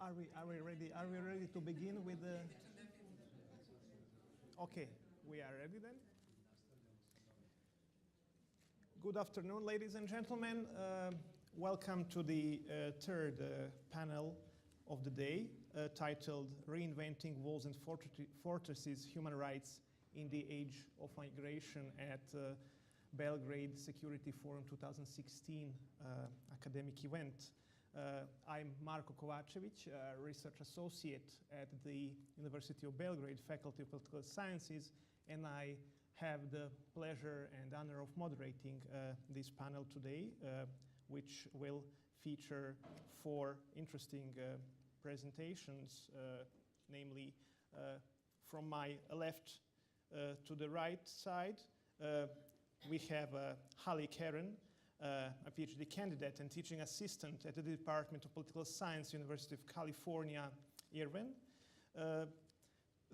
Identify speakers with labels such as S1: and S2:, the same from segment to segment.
S1: Are we ready? Are we ready to begin with the? Okay, we are ready then. Good afternoon, ladies and gentlemen. Welcome to the third panel of the day, titled "Reinventing Walls and Fortresses: Human Rights in the Age of Migration" at Belgrade Security Forum 2016 academic event. I'm Marko Kovačević, research associate at the University of Belgrade, Faculty of Political Sciences, and I have the pleasure and honor of moderating this panel today, which will feature four interesting presentations, namely from my left to the right side. We have Holly Karen, a PhD candidate and teaching assistant at the Department of Political Science, University of California, Irvine.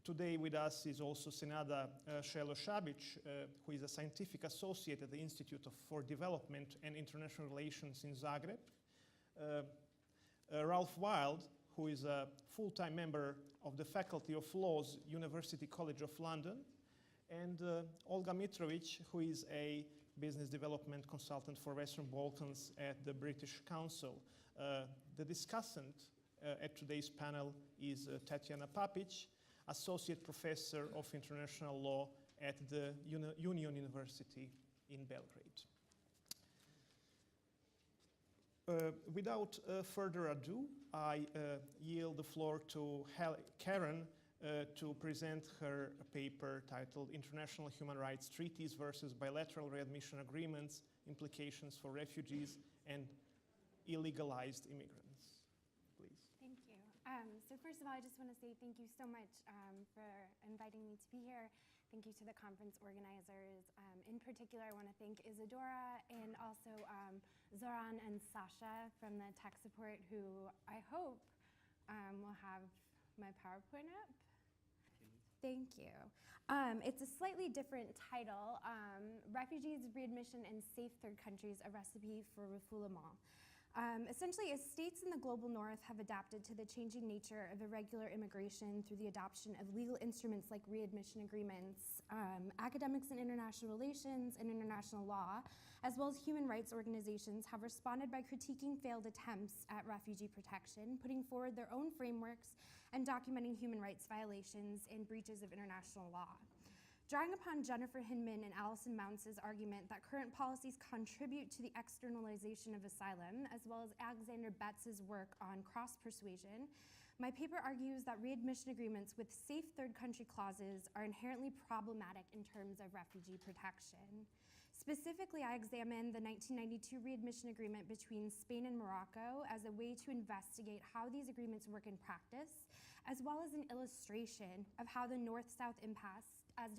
S1: Today with us is also Senada Šelo Šabić, who is a scientific associate at the Institute for Development and International Relations in Zagreb. Ralph Wild, who is a full-time member of the Faculty of Law's University College of London. And Olga Mitrovic, who is a business development consultant for Western Balkans at the British Council. The discussant at today's panel is Tatjana Papić, associate professor of international law at the Union University in Belgrade. Without further ado, I yield the floor to Karen to present her paper titled "International Human Rights Treaties versus Bilateral Readmission Agreements, Implications for Refugees and Illegalized Immigrants." Please.
S2: Thank you. So first of all, I just want to say thank you so much for inviting me to be here. Thank you to the conference organizers. In particular, I want to thank Isadora and also Zoran and Sasha from the tech support, who I hope will have my PowerPoint up. Thank you. It's a slightly different title, Refugees, Readmission, and Safe Third Countries, a Recipe for Refoulement. Essentially, as states in the global north have adapted to the changing nature of irregular immigration through the adoption of legal instruments like readmission agreements, academics in international relations and international law, as well as human rights organizations, have responded by critiquing failed attempts at refugee protection, putting forward their own frameworks, and documenting human rights violations and breaches of international law. Drawing upon Jennifer Hinman and Alison Mounce's argument that current policies contribute to the externalization of asylum, as well as Alexander Betz's work on cross-persuasion, my paper argues that readmission agreements with safe third country clauses are inherently problematic in terms of refugee protection. Specifically, I examined the 1992 readmission agreement between Spain and Morocco as a way to investigate how these agreements work in practice, as well as an illustration of how the North-South impasse, as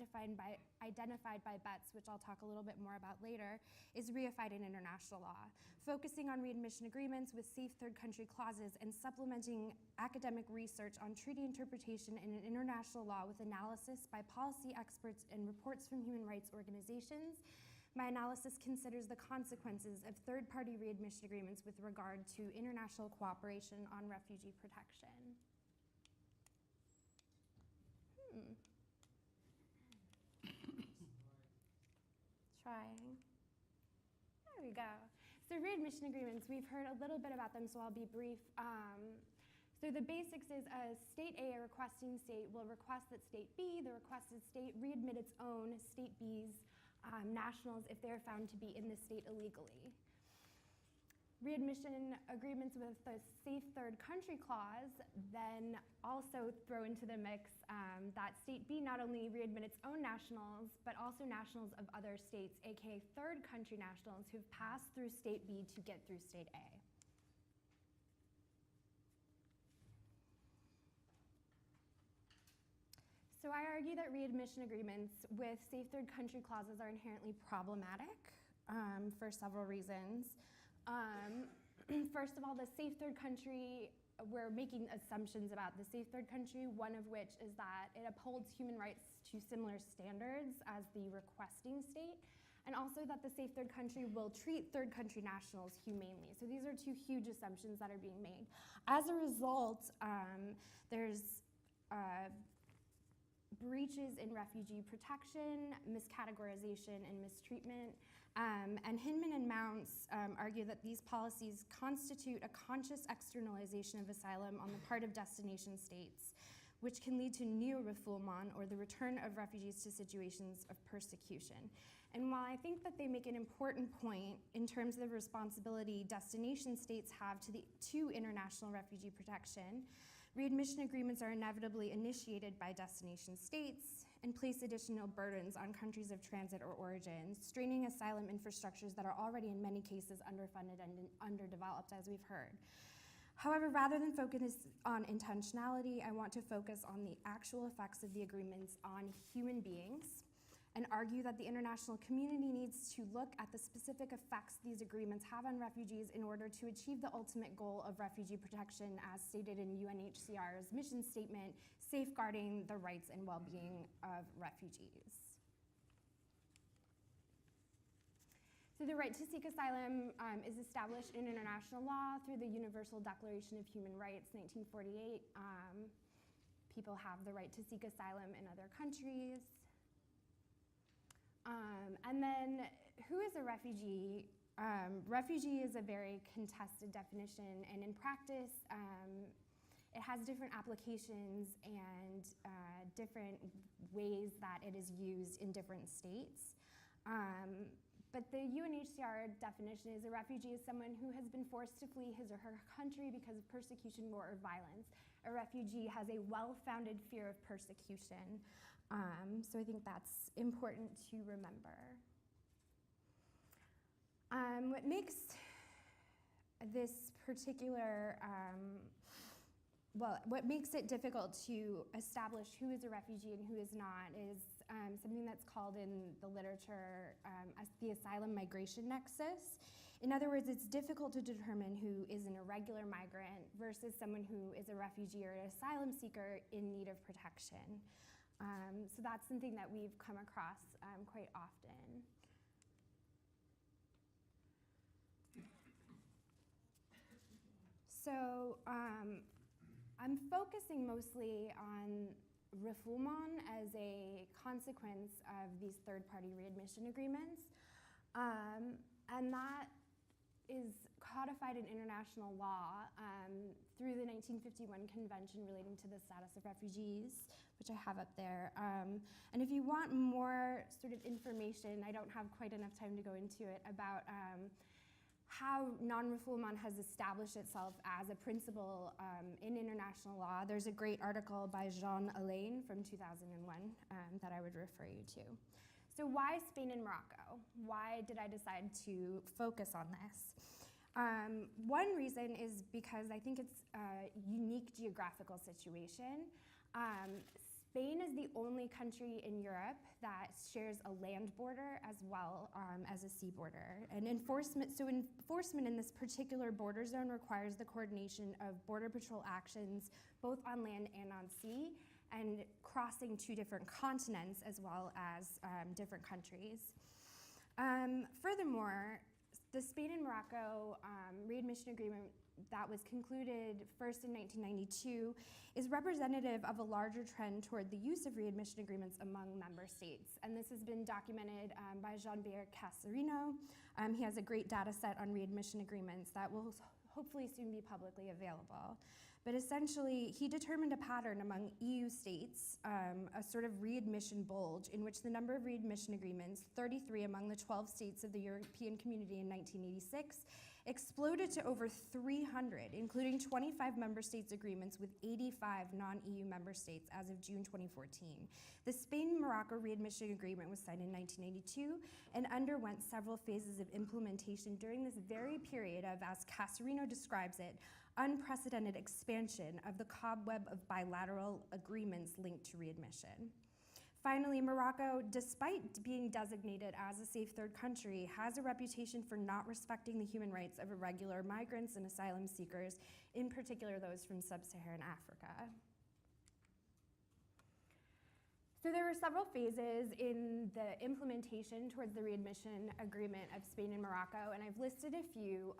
S2: identified by Betz, which I'll talk a little bit more about later, is reified in international law, focusing on readmission agreements with safe third country clauses and supplementing academic research on treaty interpretation and international law with analysis by policy experts and reports from human rights organizations. My analysis considers the consequences of third-party readmission agreements with regard to international cooperation on refugee protection. Trying. There we go. So readmission agreements, we've heard a little bit about them, so I'll be brief. So the basics is state A, a requesting state, will request that state B, the requested state, readmit its own state B's nationals if they're found to be in the state illegally. Readmission agreements with the safe third country clause then also throw into the mix that state B not only readmit its own nationals, but also nationals of other states, aka third country nationals who've passed through state B to get through state A. So I argue that readmission agreements with safe third country clauses are inherently problematic for several reasons. First of all, the safe third country, we're making assumptions about the safe third country, one of which is that it upholds human rights to similar standards as the requesting state. and also that the safe third country will treat third country nationals humanely. So these are two huge assumptions that are being made. As a result, there's breaches in refugee protection, miscategorization, and mistreatment. And Hinman and Mounts argue that these policies constitute a conscious externalization of asylum on the part of destination states, which can lead to neo-refoulement, or the return of refugees to situations of persecution. And while I think that they make an important point in terms of the responsibility destination states have to international refugee protection, readmission agreements are inevitably initiated by destination states and place additional burdens on countries of transit or origin, straining asylum infrastructures that are already in many cases underfunded and underdeveloped, as we've heard. However, rather than focus on intentionality, I want to focus on the actual effects of the agreements on human beings, and argue that the international community needs to look at the specific effects these agreements have on refugees in order to achieve the ultimate goal of refugee protection as stated in UNHCR's mission statement, safeguarding the rights and well-being of refugees. So the right to seek asylum is established in international law through the Universal Declaration of Human Rights, 1948. People have the right to seek asylum in other countries. And then, who is a refugee? Refugee is a very contested definition, and in practice, it has different applications and different ways that it is used in different states. But the UNHCR definition is a refugee is someone who has been forced to flee his or her country because of persecution, war, or violence. A refugee has a well-founded fear of persecution. So I think that's important to remember. What makes this particular, what makes it difficult to establish who is a refugee and who is not is something that's called in the literature as the asylum migration nexus. In other words, it's difficult to determine who is an irregular migrant versus someone who is a refugee or an asylum seeker in need of protection. So that's something that we've come across quite often. So I'm focusing mostly on refoulement as a consequence of these third-party readmission agreements. And that is codified in international law through the 1951 Convention relating to the status of refugees, which I have up there. And if you want more sort of information, I don't have quite enough time to go into it, about how non-refoulement has established itself as a principle in international law. There's a great article by Jean Alain from 2001 that I would refer you to. So why Spain and Morocco? Why did I decide to focus on this? One reason is because I think it's a unique geographical situation. Spain is the only country in Europe that shares a land border as well as a sea border. And enforcement in this particular border zone requires the coordination of border patrol actions both on land and on sea, and crossing two different continents as well as different countries. Furthermore, the Spain and Morocco readmission agreement that was concluded first in 1992 is representative of a larger trend toward the use of readmission agreements among member states. And this has been documented by Jean-Pierre Casarino. He has a great data set on readmission agreements that will hopefully soon be publicly available. But essentially, he determined a pattern among EU states, a sort of readmission bulge, in which the number of readmission agreements, 33 among the 12 states of the European Community in 1986, exploded to over 300, including 25 member states agreements with 85 non-EU member states as of June 2014. The Spain-Morocco readmission agreement was signed in 1982 and underwent several phases of implementation during this very period of, as Casarino describes it, unprecedented expansion of the cobweb of bilateral agreements linked to readmission. Finally, Morocco, despite being designated as a safe third country, has a reputation for not respecting the human rights of irregular migrants and asylum seekers, in particular those from sub-Saharan Africa. So there were several phases in the implementation towards the readmission agreement of Spain and Morocco, and I've listed a few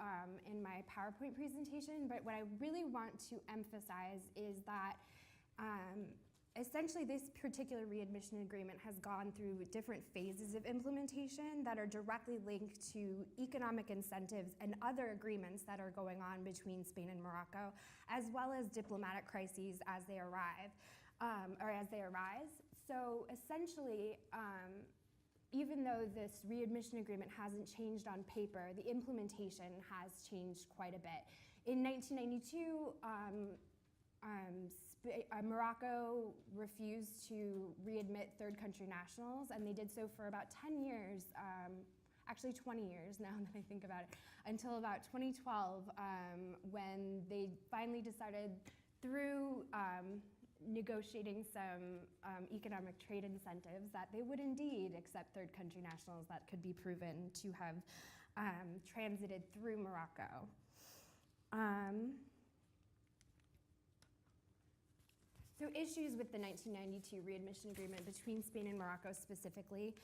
S2: in my PowerPoint presentation, but what I really want to emphasize is that essentially this particular readmission agreement has gone through different phases of implementation that are directly linked to economic incentives and other agreements that are going on between Spain and Morocco, as well as diplomatic crises as they arrive, or as they arise. So essentially, even though this readmission agreement hasn't changed on paper, the implementation has changed quite a bit. In 1992, Morocco refused to readmit third country nationals, and they did so for about 10 years, actually 20 years now that I think about it, until about 2012, when they finally decided through negotiating some economic trade incentives that they would indeed accept third country nationals that could be proven to have transited through Morocco. So issues with the 1992 readmission agreement between Spain and Morocco specifically.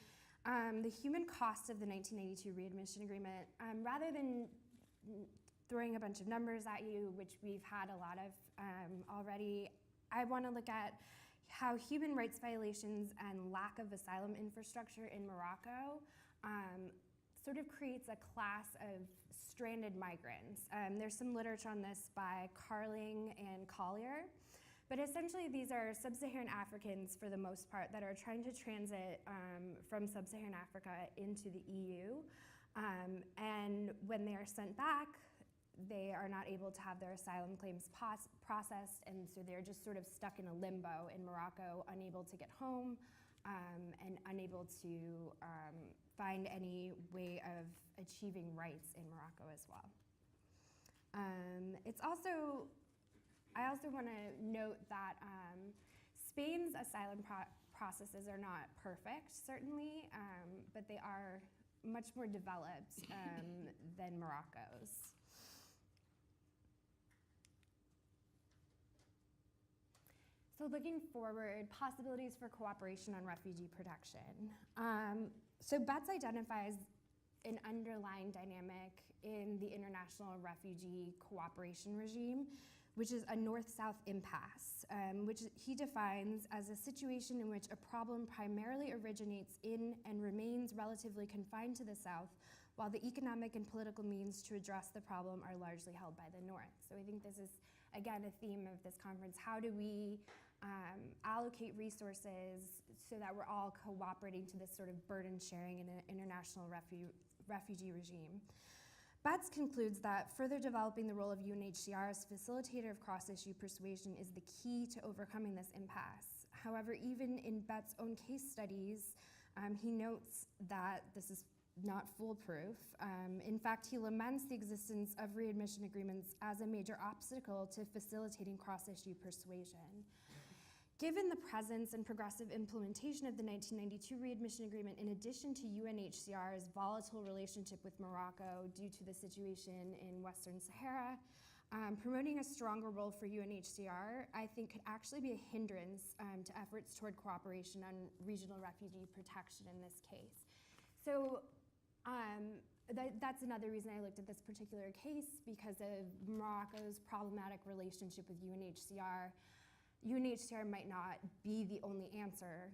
S2: The human cost of the 1992 readmission agreement, rather than throwing a bunch of numbers at you, which we've had a lot of already, I want to look at how human rights violations and lack of asylum infrastructure in Morocco sort of creates a class of stranded migrants. There's some literature on this by Carling and Collier, but essentially these are sub-Saharan Africans for the most part that are trying to transit from sub-Saharan Africa into the EU, and when they are sent back, they are not able to have their asylum claims processed, and so they're just sort of stuck in a limbo in Morocco, unable to get home and unable to find any way of achieving rights in Morocco as well. I also want to note that Spain's asylum processes are not perfect, certainly, but they are much more developed than Morocco's. So looking forward, possibilities for cooperation on refugee protection. So BETS identifies an underlying dynamic in the international refugee cooperation regime, which is a north-south impasse, which he defines as a situation in which a problem primarily originates in and remains relatively confined to the south, while the economic and political means to address the problem are largely held by the north. So I think this is, again, a theme of this conference. How do we allocate resources so that we're all cooperating to this sort of burden sharing in an international refugee regime? BETS concludes that further developing the role of UNHCR as facilitator of cross-issue persuasion is the key to overcoming this impasse. However, even in BETS' own case studies, he notes that this is not foolproof. In fact, he laments the existence of readmission agreements as a major obstacle to facilitating cross-issue persuasion. Given the presence and progressive implementation of the 1992 readmission agreement, in addition to UNHCR's volatile relationship with Morocco due to the situation in Western Sahara, promoting a stronger role for UNHCR, I think, could actually be a hindrance to efforts toward cooperation on regional refugee protection in this case. So that's another reason I looked at this particular case, because of Morocco's problematic relationship with UNHCR. UNHCR might not be the only answer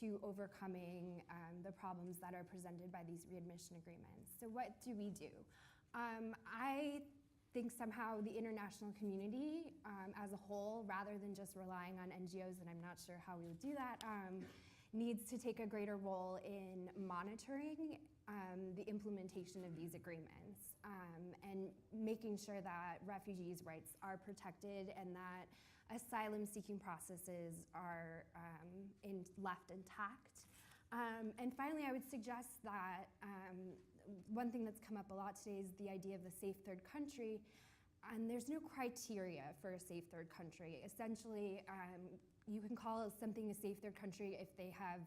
S2: to overcoming the problems that are presented by these readmission agreements. So what do we do? I think somehow the international community as a whole, rather than just relying on NGOs, and I'm not sure how we would do that, needs to take a greater role in monitoring the implementation of these agreements and making sure that refugees' rights are protected and that asylum-seeking processes are left intact. And finally, I would suggest that one thing that's come up a lot today is the idea of the safe third country, and there's no criteria for a safe third country. Essentially, you can call something a safe third country if they have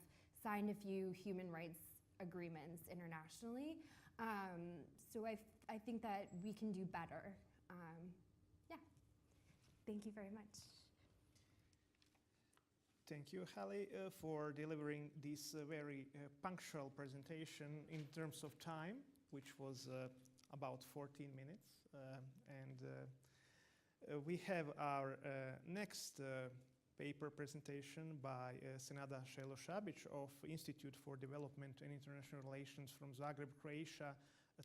S2: signed a few human rights agreements internationally. So I think that we can do better. Yeah. Thank you very much.
S1: Thank you, Hallie, for delivering this very punctual presentation in terms of time, which was about 14 minutes. We have our next paper presentation by Senada Šelošabić of Institute for Development and International Relations from Zagreb, Croatia,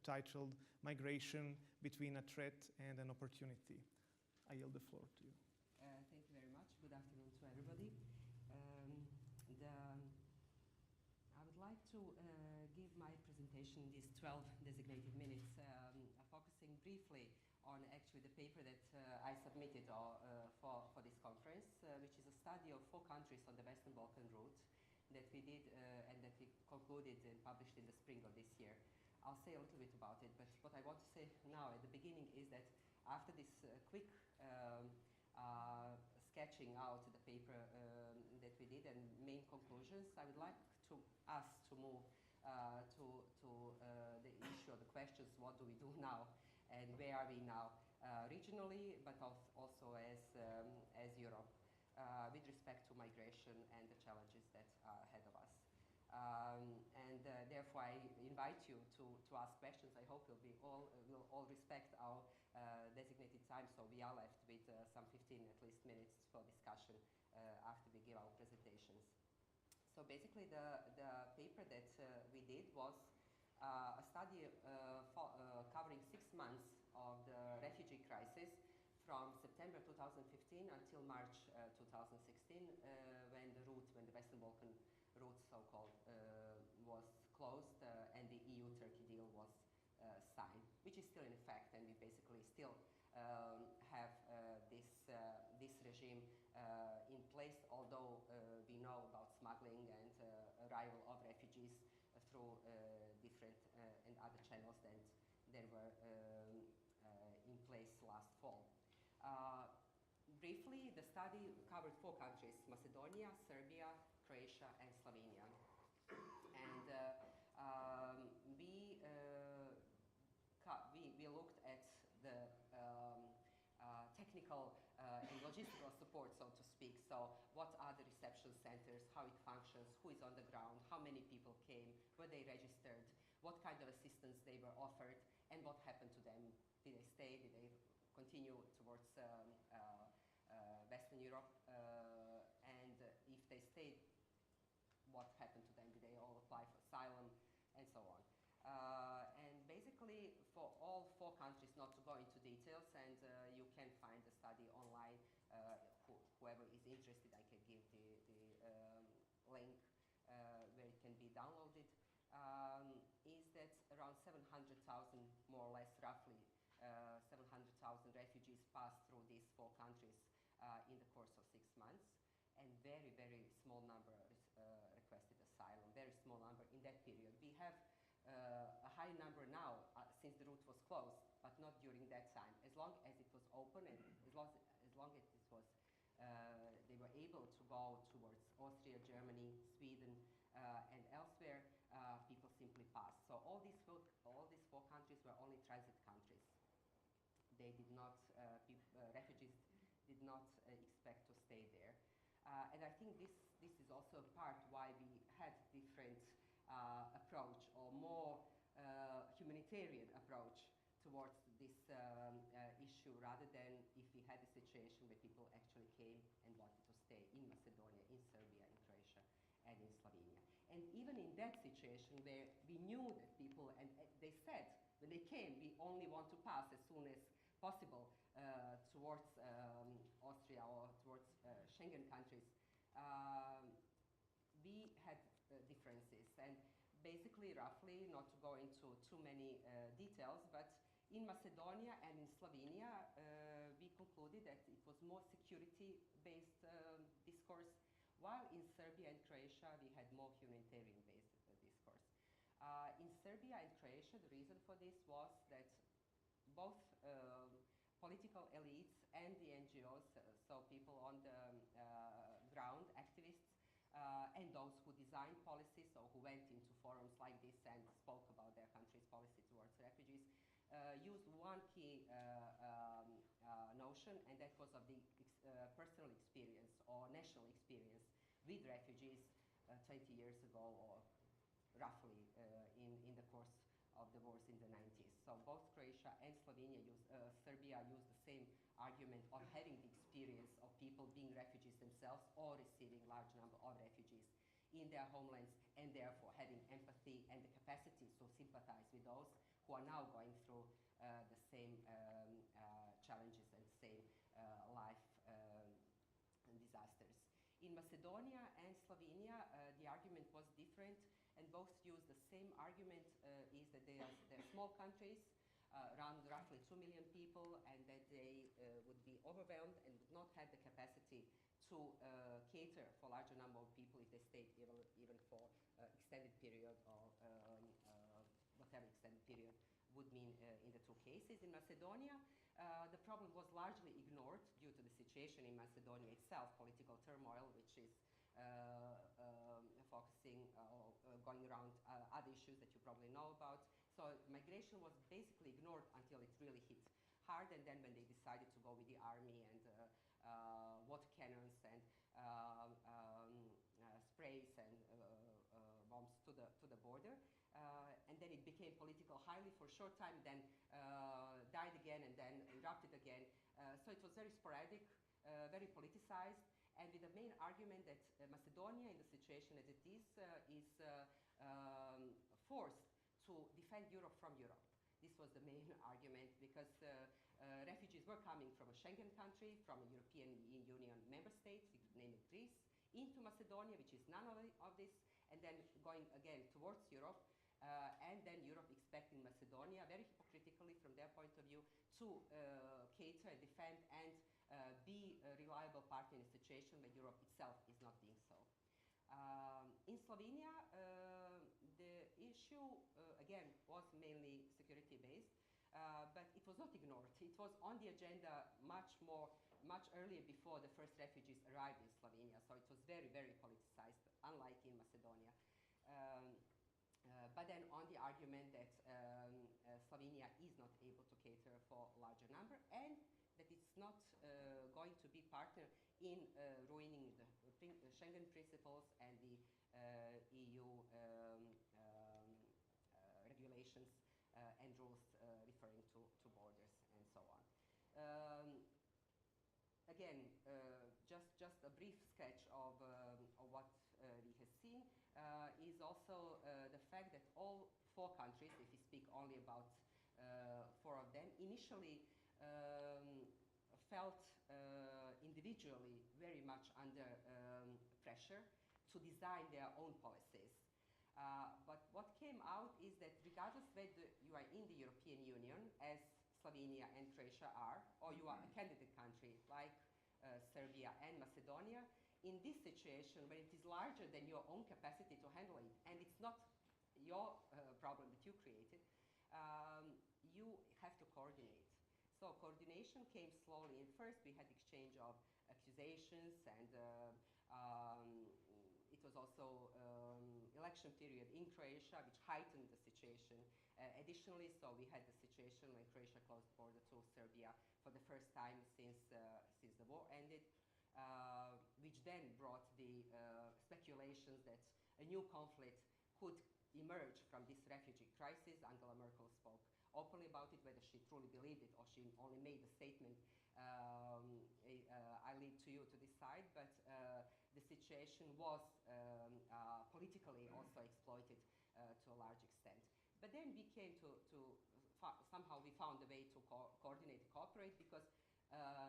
S1: titled Migration Between a Threat and an Opportunity. I yield the floor to you.
S3: Thank you very much. Good afternoon to everybody. I would like to give my presentation these 12 designated minutes, focusing briefly on actually the paper that I submitted for this conference, which is a study of 4 countries on the Western Balkan route that we did and that we concluded and published in the spring of this year. I'll say a little bit about it, but what I want to say now at the beginning is that after this quick sketching out the paper that we did and main conclusions, I would like us to move to the issue, the questions, what do we do now and where are we now regionally, but also as Europe with respect to migration and the challenges that are ahead of us. Therefore, I invite you to ask questions. I hope we'll all respect our designated time, so we are left with some 15 at least minutes for discussion after we give our presentations. So basically, the paper that we did was a study covering 6 months of the refugee crisis from September 2015 until March 2016, when the Western Balkan route, so-called, was closed and the EU-Turkey deal was signed, which is still in effect, and we basically still have this regime in place, although we know about smuggling and arrival of refugees through different and other channels than were in place last fall. Briefly, the study covered 4 countries: Macedonia, Serbia, Croatia, and Slovenia. And we looked at the technical and logistical support, so to speak. So what are the reception centers, how it functions, who is on the ground, how many people came, were they registered, what kind of assistance they were offered, and what happened to them. Did they stay, did they continue towards Western Europe, and if they stayed, what happened to them? Did they all apply for asylum, and so on? And basically, for all 4 countries, not to go into details, and you can find the study online. Whoever is interested, I can give the link where it can be downloaded. Is that around 700,000, more or less, roughly 700,000 refugees passed through these 4 countries in the course of 6 months, and very, very small number requested asylum, very small number in that period. We have a high number now since the route was closed, but not during that time. As long as it was open and as long as it was, they were able to go towards Austria, Germany, Sweden, and elsewhere, people simply passed. So all these 4 countries were only transit countries. They did not, refugees did not expect to stay there. And I think this is also a part why we had different approach, or more humanitarian approach towards this issue, rather than if we had a situation where people actually came and wanted to stay in Macedonia, in Serbia, in Croatia, and in Slovenia. And even in that situation where we knew that people, and they said when they came, we only want to pass as soon as possible towards Austria or towards Schengen countries, we had differences. And basically, roughly, not to go into too many details, but in Macedonia and in Slovenia, we concluded that it was more security-based discourse, while in Serbia and Croatia, we had more humanitarian-based discourse. In Serbia and Croatia, the reason for this was that both political elites and the NGOs, so people on the ground, activists, and those who designed policies, or who went into forums like this and spoke about their country's policy towards refugees, used one key notion, and that was of the personal experience or national experience with refugees 20 years ago, or roughly in the course of the wars in the 90s. So both Croatia and Serbia used the same argument of having the experience of people being refugees themselves or receiving large number of refugees in their homelands, and therefore having empathy and the capacity to sympathize with those who are now going through the same challenges and same life disasters. In Macedonia and Slovenia, the argument was different, and both used the same argument, is that they're small countries, around roughly 2 million people, and that they would be overwhelmed and would not have the capacity to cater for a larger number of people if they stayed even for extended period, or whatever extended period would mean in the two cases. In Macedonia, the problem was largely ignored due to the situation in Macedonia itself, political turmoil, which is focusing or going around other issues that you probably know about. So migration was basically ignored until it really hit hard, and then when they decided to go with the army and water cannons and sprays and bombs to the border. And then it became political highly for a short time, then died again, and then erupted again. So it was very sporadic, very politicized, and with the main argument that Macedonia, in the situation as it is forced to defend Europe from Europe. This was the main argument, because refugees were coming from a Schengen country, from a European Union member state, namely Greece, into Macedonia, which is none of this, and then going again towards Europe. And then Europe expecting Macedonia, very hypocritically from their point of view, to cater and defend and be a reliable partner in a situation where Europe itself is not being so. In Slovenia, the issue, again, was mainly security-based, but it was not ignored. It was on the agenda much earlier, before the first refugees arrived in Slovenia, so it was very, very politicized, unlike in Macedonia. But then on the argument that Slovenia is not able to cater for a larger number, and that it's not going to be partner in ruining the Schengen principles and the EU regulations and rules referring to borders and so on. Again, just a brief sketch of what we have seen is also the fact that all four countries, if we speak only about four of them, initially felt individually very much under pressure to design their own policies. But what came out is that regardless whether you are in the European Union, as Slovenia and Croatia are, or you are a candidate country like Serbia and Macedonia, in this situation, when it is larger than your own capacity to handle it, and it's not your problem that you created, you have to coordinate. So coordination came slowly. And first we had exchange of accusations, and it was also election period in Croatia, which heightened the situation. Additionally, so we had the situation when Croatia closed the border to Serbia for the first time since the war ended, which then brought the speculations that a new conflict could emerge from this refugee crisis. Angela Merkel spoke openly about it. Whether she truly believed it or she only made a statement, I leave to you to decide, but the situation was politically also exploited to a large extent. But then we came to somehow we found a way to coordinate and cooperate, because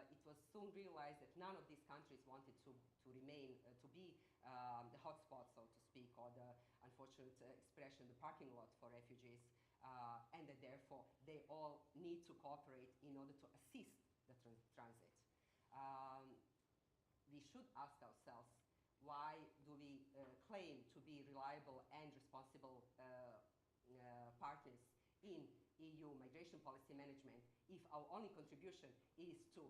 S3: it was soon realized that none of these countries wanted to remain, to be the hotspot, so to speak, or the unfortunate expression, the parking lot for refugees, and that therefore they all need to cooperate in order to assist the transit. We should ask ourselves, why do we claim to be reliable and responsible partners in EU migration policy management if our only contribution is to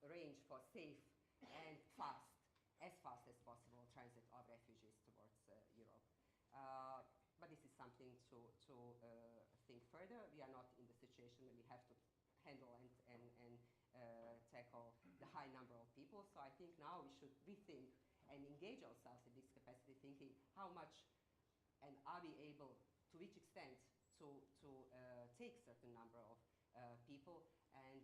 S3: arrange for safe and as fast as possible, transit of refugees towards Europe. But this is something to think further. We are not in the situation where we have to handle and tackle the high number of people. So I think now we should rethink and engage ourselves in this capacity thinking, how much and are we able, to which extent, to take certain number of people and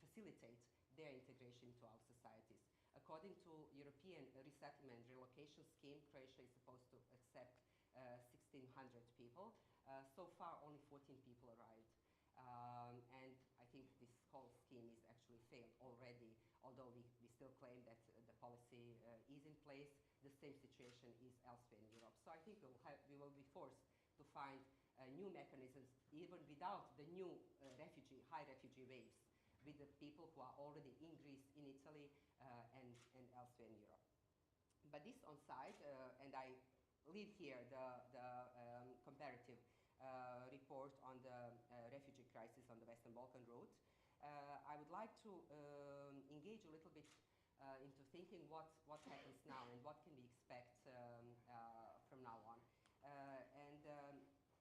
S3: facilitate their integration into our societies. According to European resettlement relocation scheme, Croatia is supposed to accept 1,600 people. So far, only 14 people arrived. And I think this whole scheme is actually failed already, although we still claim that the policy is in place. The same situation is elsewhere in Europe. So I think we will be forced to find new mechanisms, even without the new high refugee waves, with the people who are already in Greece, in Italy, and elsewhere in Europe. But this on site, and I leave here the comparative report on the refugee crisis on the Western Balkan route. I would like to engage a little bit into thinking what happens now and what can we expect from now on.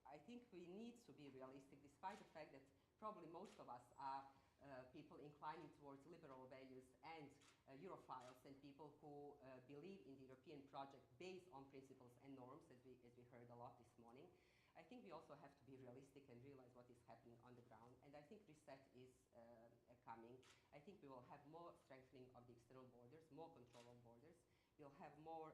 S3: I think we need to be realistic, despite the fact that probably most of us are people inclining towards liberal values and Europhiles and people who believe in the European project based on principles and norms, as we heard a lot this morning. I think we also have to be realistic and realize what is happening on the ground. And I think reset is coming. I think we will have more strengthening of the external borders, more control of borders. We'll have more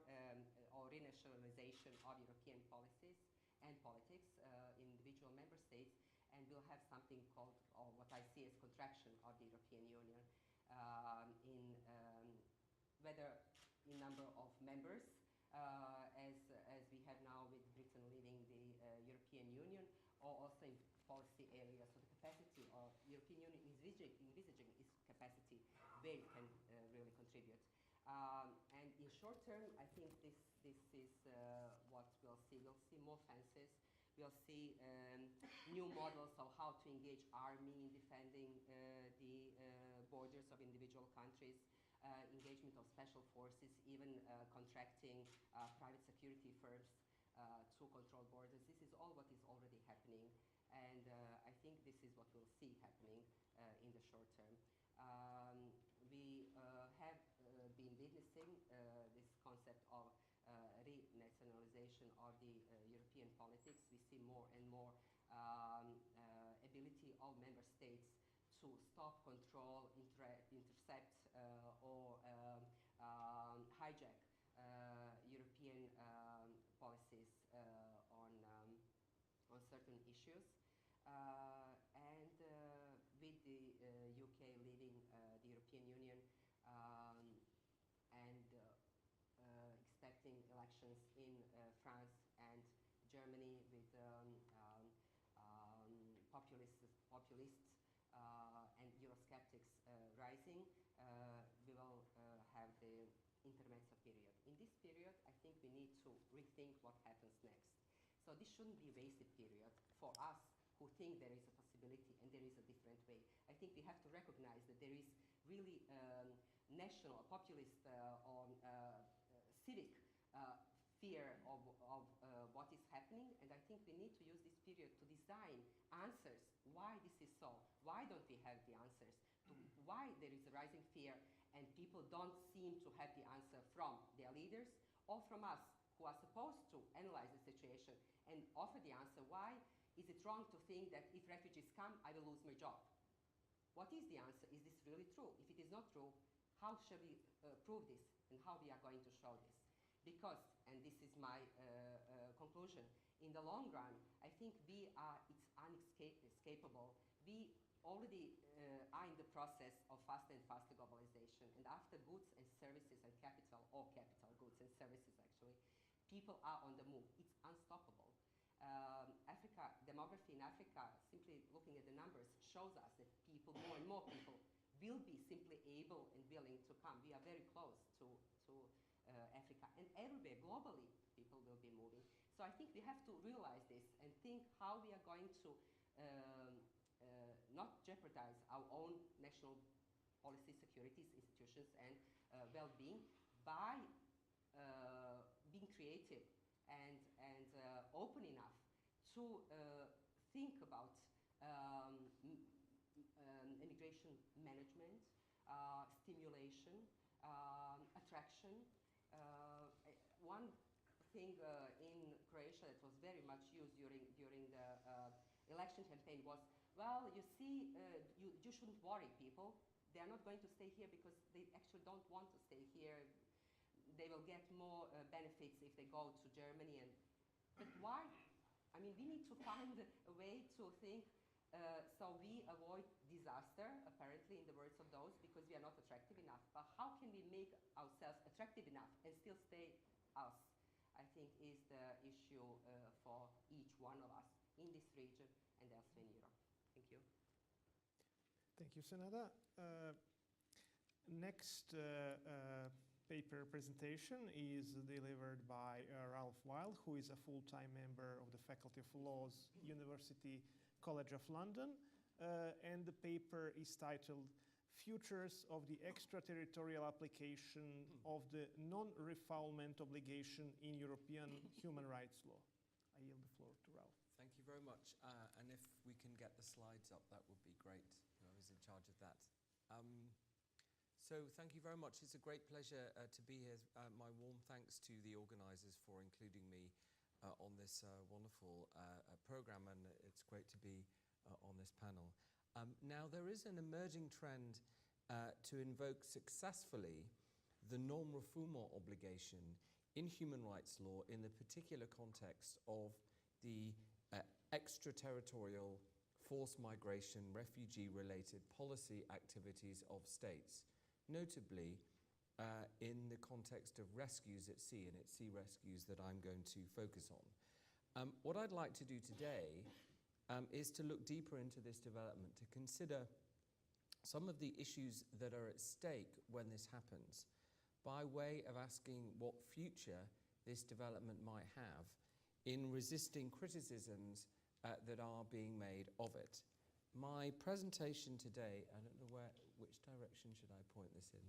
S3: or renationalization of European policies and politics in individual member states. And we'll have something called, or what I see as contraction of the European Union whether in number of members, as we have now with Britain leaving the European Union, or also in policy areas. So the capacity of European Union envisaging its capacity where it can really contribute. And in short term, I think this is what we'll see. We'll see more fences. We'll see new models of how to engage army in defending the borders of individual countries, engagement of special forces, even contracting private security firms to control borders. This is all what is already happening, and I think this is what we'll see happening in the short term. We have been witnessing this concept of renationalization of the European politics. We see more and more ability of member states to stop, control, intercept, or hijack European policies on certain issues. And with the UK leaving the European Union and expecting elections in France and Germany with populists and Eurosceptics rising, we will have the intermezzo period. In this period, I think we need to rethink what happens next. So this shouldn't be a wasted period for us who think there is a possibility and there is a different way. I think we have to recognize that there is really national, populist, or civic fear of what is happening, and I think we need to use this period to design answers. Why this is so? Why don't we have the answers? Why there is a rising fear and people don't seem to have the answer from their leaders or from us who are supposed to analyze the situation and offer the answer? Why is it wrong to think that if refugees come, I will lose my job? What is the answer? Is this really true? If it is not true, how shall we prove this and how we are going to show this? Because, and this is my conclusion, in the long run, I think it's unescapable. We already are in the process of faster and faster globalization, and after goods and services and capital, or capital, goods and services actually, people are on the move. It's unstoppable. Demography in Africa, simply looking at the numbers, shows us that more and more people will be simply able and willing to come. We are very close to Africa, and everywhere globally people will be moving. So I think we have to realize this and think how we are going to not jeopardize our own national policy, securities, institutions, and well-being by being creative and open enough to think about immigration management, stimulation, attraction. One thing in Croatia that was very much used during the election campaign was, well, you see, you shouldn't worry people. They are not going to stay here because they actually don't want to stay here. They will get more benefits if they go to Germany. But why? I mean, we need to find a way to think so we avoid disaster, apparently, in the words of those, because we are not attractive enough. But how can we make ourselves attractive enough and still stay us, I think, is the issue for each one of us in this region and elsewhere in Europe. Thank you.
S1: Thank you, Senada. Next paper presentation is delivered by Ralph Weil, who is a full-time member of the Faculty of Laws, University College of London, and the paper is titled Futures of the Extraterritorial Application of the Non-Refoulement Obligation in European Human Rights Law. I yield the floor to Ralph.
S4: Thank you very much. And if we can get the slides up, that would be great. Whoever's in charge of that. So thank you very much. It's a great pleasure to be here. My warm thanks to the organisers for including me on this wonderful programme, and it's great to be on this panel. Now, there is an emerging trend to invoke successfully the non-refoulement obligation in human rights law in the particular context of the extraterritorial forced migration, refugee-related policy activities of states, notably in the context of rescues at sea, and it's sea rescues that I'm going to focus on. What I'd like to do today is to look deeper into this development, to consider some of the issues that are at stake when this happens, by way of asking what future this development might have in resisting criticisms that are being made of it. My presentation today, I don't know which direction should I point this in?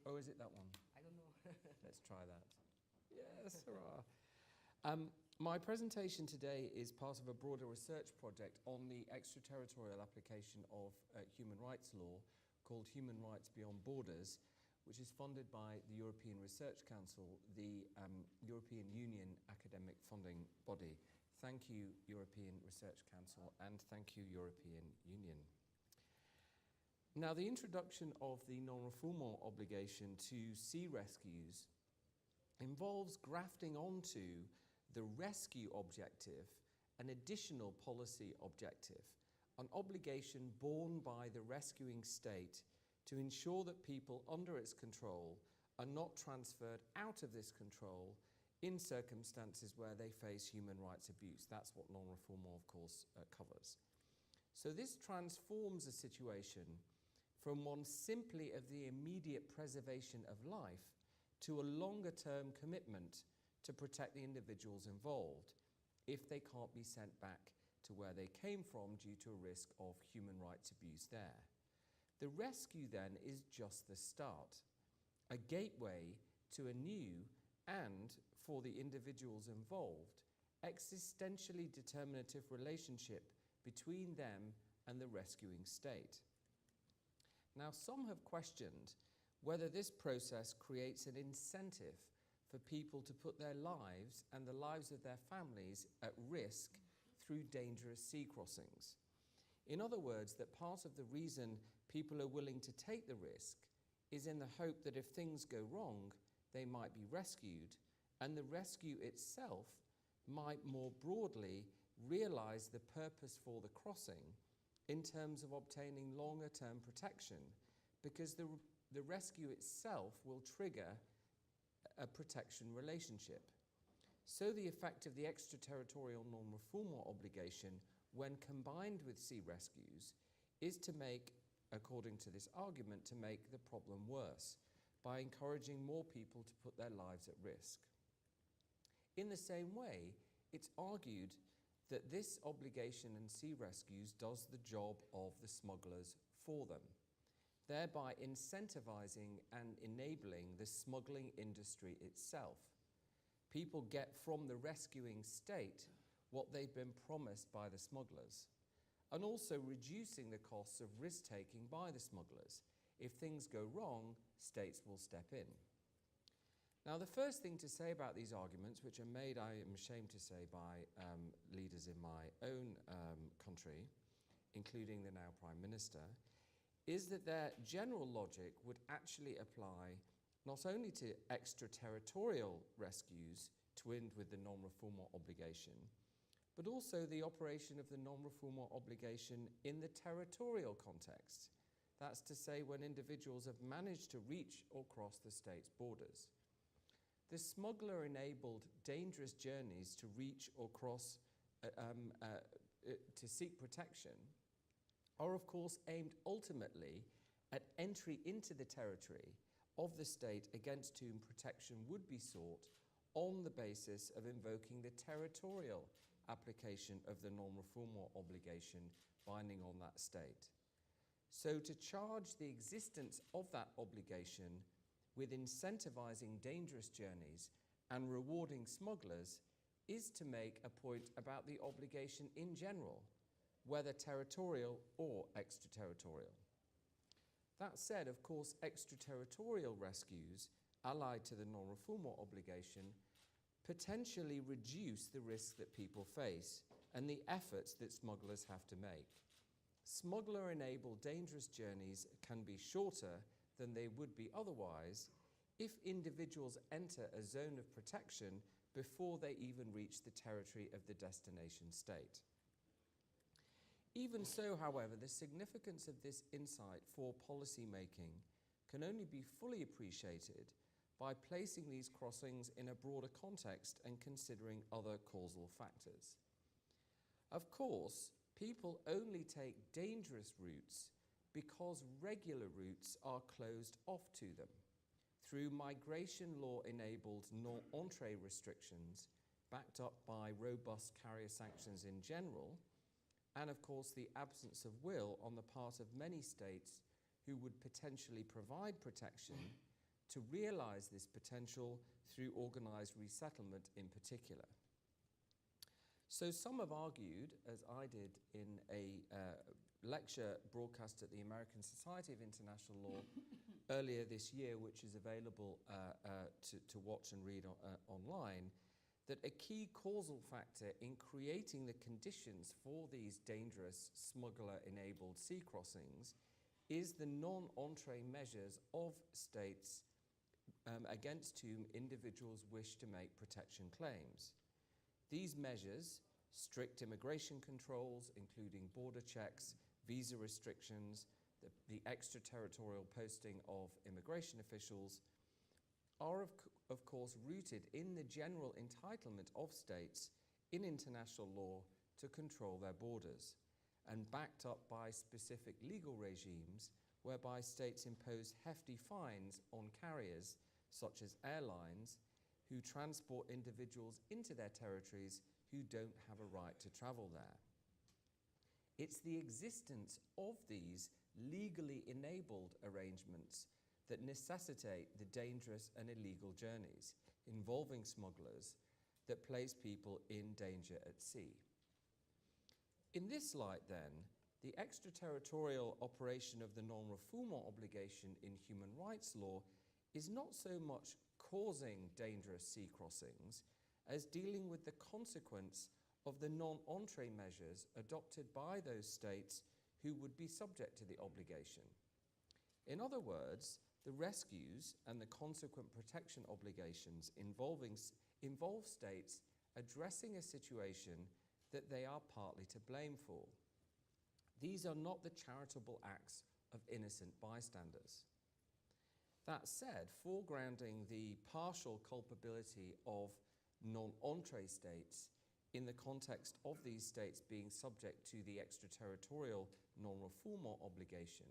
S4: Oh, is it that one?
S3: I don't know.
S4: Let's try that. Yes, hurrah. My presentation today is part of a broader research project on the extraterritorial application of human rights law called Human Rights Beyond Borders, which is funded by the European Research Council, the European Union academic funding body. Thank you, European Research Council, and thank you, European Union. Now, the introduction of the non-refoulement obligation to sea rescues involves grafting onto the rescue objective an additional policy objective, an obligation borne by the rescuing state to ensure that people under its control are not transferred out of this control in circumstances where they face human rights abuse. That's what non-refoulement, of course, covers. So this transforms a situation from one simply of the immediate preservation of life to a longer-term commitment to protect the individuals involved if they can't be sent back to where they came from due to a risk of human rights abuse there. The rescue then is just the start, a gateway to a new and, for the individuals involved, existentially determinative relationship between them and the rescuing state. Now, some have questioned whether this process creates an incentive for people to put their lives and the lives of their families at risk through dangerous sea crossings. In other words, that part of the reason people are willing to take the risk is in the hope that if things go wrong, they might be rescued, and the rescue itself might more broadly realize the purpose for the crossing in terms of obtaining longer-term protection, because the rescue itself will trigger a protection relationship. So the effect of the extraterritorial non-refoulement obligation, when combined with sea rescues, is to make, according to this argument, to make the problem worse by encouraging more people to put their lives at risk. In the same way, it's argued that this obligation in sea rescues does the job of the smugglers for them, thereby incentivizing and enabling the smuggling industry itself. People get from the rescuing state what they've been promised by the smugglers. and also reducing the costs of risk-taking by the smugglers. If things go wrong, states will step in. Now, the first thing to say about these arguments, which are made, I am ashamed to say, by leaders in my own country, including the now Prime Minister, is that their general logic would actually apply not only to extraterritorial rescues twinned with the non-refoulement obligation, but also the operation of the non-refoulement obligation in the territorial context. That's to say, when individuals have managed to reach or cross the state's borders. The smuggler-enabled dangerous journeys to reach or cross to seek protection are, of course, aimed ultimately at entry into the territory of the state against whom protection would be sought on the basis of invoking the territorial application of the non-refoulement obligation binding on that state. So to charge the existence of that obligation with incentivizing dangerous journeys and rewarding smugglers is to make a point about the obligation in general, whether territorial or extraterritorial. That said, of course, extraterritorial rescues, allied to the non-refoulement obligation, potentially reduce the risks that people face and the efforts that smugglers have to make. Smuggler-enabled dangerous journeys can be shorter than they would be otherwise if individuals enter a zone of protection before they even reach the territory of the destination state. Even so, however, the significance of this insight for policy making can only be fully appreciated by placing these crossings in a broader context and considering other causal factors. Of course, people only take dangerous routes because regular routes are closed off to them through migration law-enabled non-entree restrictions backed up by robust carrier sanctions in general, and of course the absence of will on the part of many states who would potentially provide protection to realize this potential through organized resettlement in particular. So some have argued, as I did in a lecture broadcast at the American Society of International Law earlier this year, which is available to watch and read online, that a key causal factor in creating the conditions for these dangerous smuggler-enabled sea crossings is the non-entree measures of states against whom individuals wish to make protection claims. These measures, strict immigration controls, including border checks, visa restrictions, the extraterritorial posting of immigration officials, are of course rooted in the general entitlement of states in international law to control their borders, and backed up by specific legal regimes whereby states impose hefty fines on carriers, such as airlines, who transport individuals into their territories who don't have a right to travel there. It's the existence of these legally enabled arrangements that necessitate the dangerous and illegal journeys involving smugglers that place people in danger at sea. In this light, then, the extraterritorial operation of the non-refoulement obligation in human rights law is not so much causing dangerous sea crossings as dealing with the consequence of the non-entree measures adopted by those states who would be subject to the obligation. In other words, the rescues and the consequent protection obligations involve states addressing a situation that they are partly to blame for. These are not the charitable acts of innocent bystanders. That said, foregrounding the partial culpability of non-entree states in the context of these states being subject to the extraterritorial non-refoulement obligation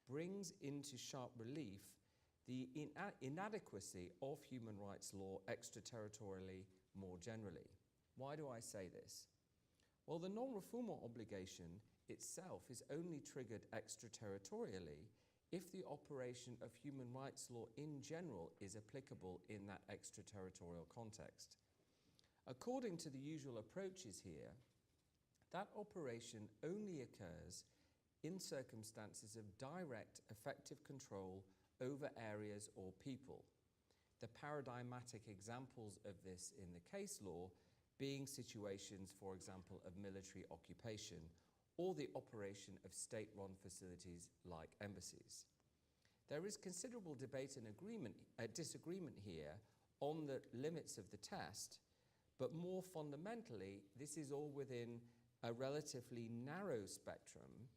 S4: brings into sharp relief the inadequacy of human rights law extraterritorially more generally. Why do I say this? Well, the non-refoulement obligation itself is only triggered extraterritorially if the operation of human rights law in general is applicable in that extraterritorial context. According to the usual approaches here, that operation only occurs in circumstances of direct effective control over areas or people. The paradigmatic examples of this in the case law being situations, for example, of military occupation or the operation of state-run facilities like embassies. There is considerable debate and disagreement here on the limits of the test, but more fundamentally, this is all within a relatively narrow spectrum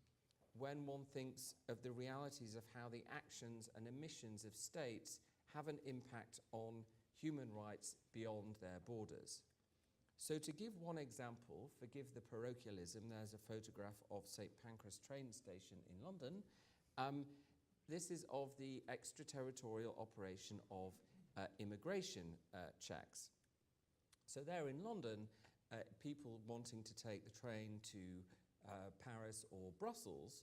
S4: when one thinks of the realities of how the actions and emissions of states have an impact on human rights beyond their borders. So to give one example, forgive the parochialism, there's a photograph of St. Pancras train station in London. This is of the extraterritorial operation of immigration checks. So there in London, people wanting to take the train to Paris or Brussels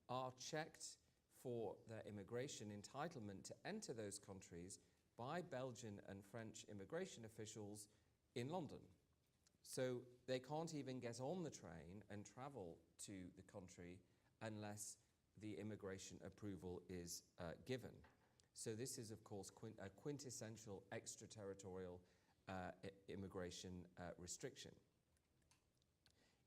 S4: are checked for their immigration entitlement to enter those countries by Belgian and French immigration officials in London. So they can't even get on the train and travel to the country unless the immigration approval is given. So this is, of course, a quintessential extraterritorial immigration restriction.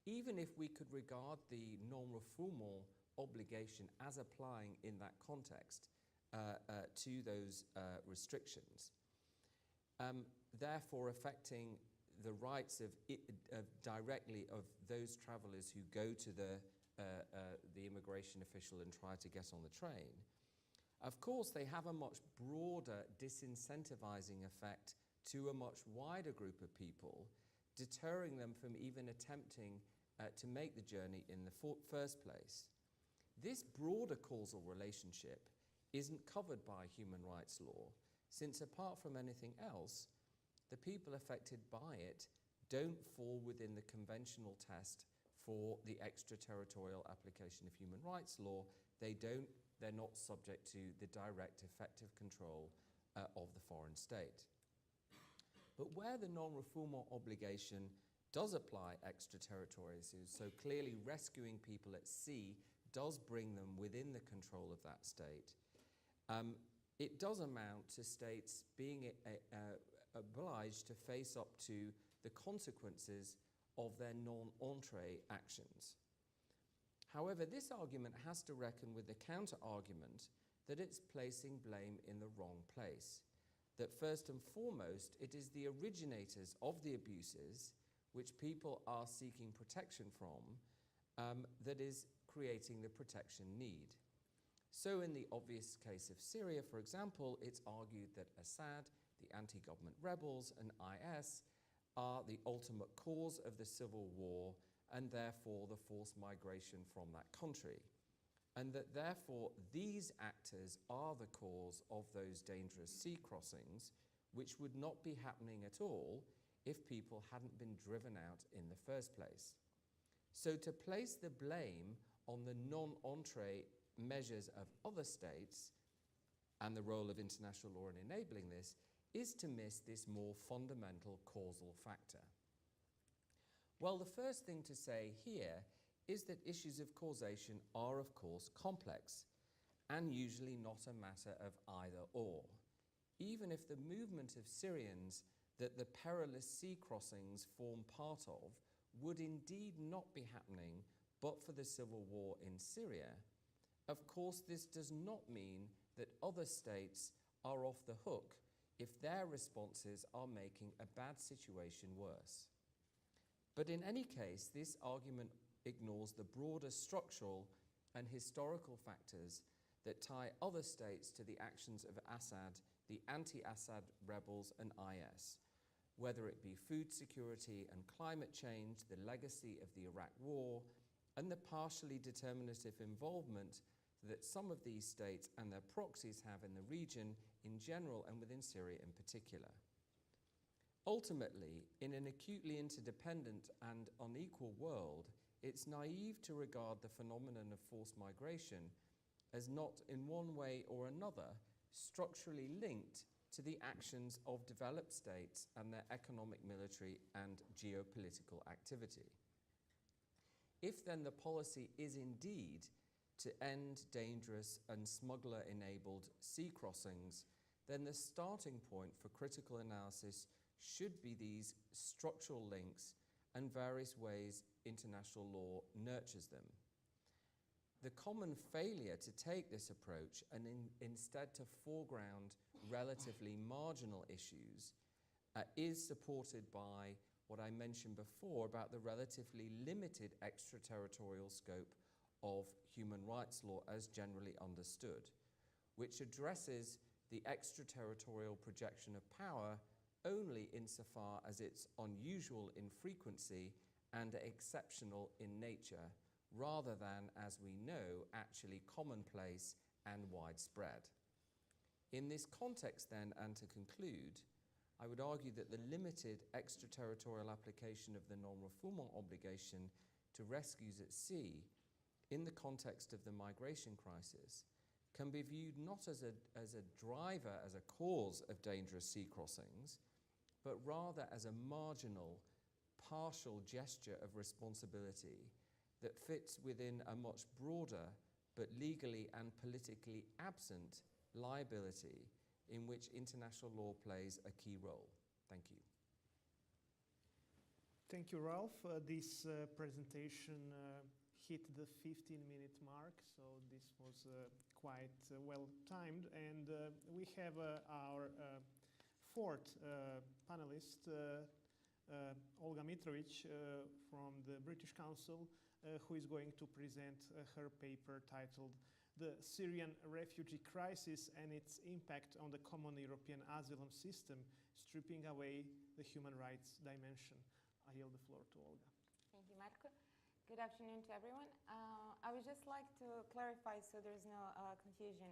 S4: Even if we could regard the non-refoulement obligation as applying in that context to those restrictions, therefore affecting the rights of directly of those travellers who go to the immigration official and try to get on the train, of course they have a much broader disincentivizing effect to a much wider group of people, deterring them from even attempting to make the journey in the first place. This broader causal relationship isn't covered by human rights law, since apart from anything else, the people affected by it don't fall within the conventional test for the extraterritorial application of human rights law. They're not subject to the direct effective control of the foreign state. But where the non-refoulement obligation does apply extraterritorially, so clearly rescuing people at sea does bring them within the control of that state, it does amount to states being obliged to face up to the consequences of their non-entree actions. However, this argument has to reckon with the counter-argument that it's placing blame in the wrong place, that first and foremost it is the originators of the abuses which people are seeking protection from that is creating the protection need. So in the obvious case of Syria, for example, it's argued that Assad, the anti-government rebels, and IS are the ultimate cause of the civil war and therefore the forced migration from that country. And that therefore these actors are the cause of those dangerous sea crossings, which would not be happening at all if people hadn't been driven out in the first place. So to place the blame on the non-entree measures of other states and the role of international law in enabling this is to miss this more fundamental causal factor. Well, the first thing to say here is that issues of causation are, of course, complex and usually not a matter of either or. Even if the movement of Syrians that the perilous sea crossings form part of would indeed not be happening but for the civil war in Syria, of course this does not mean that other states are off the hook if their responses are making a bad situation worse. But in any case, this argument ignores the broader structural and historical factors that tie other states to the actions of Assad, the anti-Assad rebels, and IS, whether it be food security and climate change, the legacy of the Iraq War, and the partially determinative involvement that some of these states and their proxies have in the region in general and within Syria in particular. Ultimately, in an acutely interdependent and unequal world, it's naive to regard the phenomenon of forced migration as not in one way or another structurally linked to the actions of developed states and their economic, military, and geopolitical activity. If then the policy is indeed to end dangerous and smuggler-enabled sea crossings, then the starting point for critical analysis should be these structural links and various ways international law nurtures them. The common failure to take this approach and instead to foreground relatively marginal issues is supported by what I mentioned before about the relatively limited extraterritorial scope of human rights law as generally understood, which addresses the extraterritorial projection of power only insofar as it's unusual in frequency and exceptional in nature, rather than, as we know, actually commonplace and widespread. In this context then, and to conclude, I would argue that the limited extraterritorial application of the non-refoulement obligation to rescues at sea in the context of the migration crisis can be viewed not as a driver, as a cause of dangerous sea crossings, but rather as a marginal, partial gesture of responsibility that fits within a much broader but legally and politically absent liability in which international law plays a key role. Thank you.
S1: Thank you, Ralph. This presentation hit the 15-minute mark, so this was quite well timed. And we have our fourth panelist, Olga Mitrovic from the British Council, who is going to present her paper titled "The Syrian Refugee Crisis and Its Impact on the Common European Asylum System, Stripping Away the Human Rights Dimension." I yield the floor to Olga.
S5: Thank you, Marco. Good afternoon to everyone. I would just like to clarify so there's no confusion.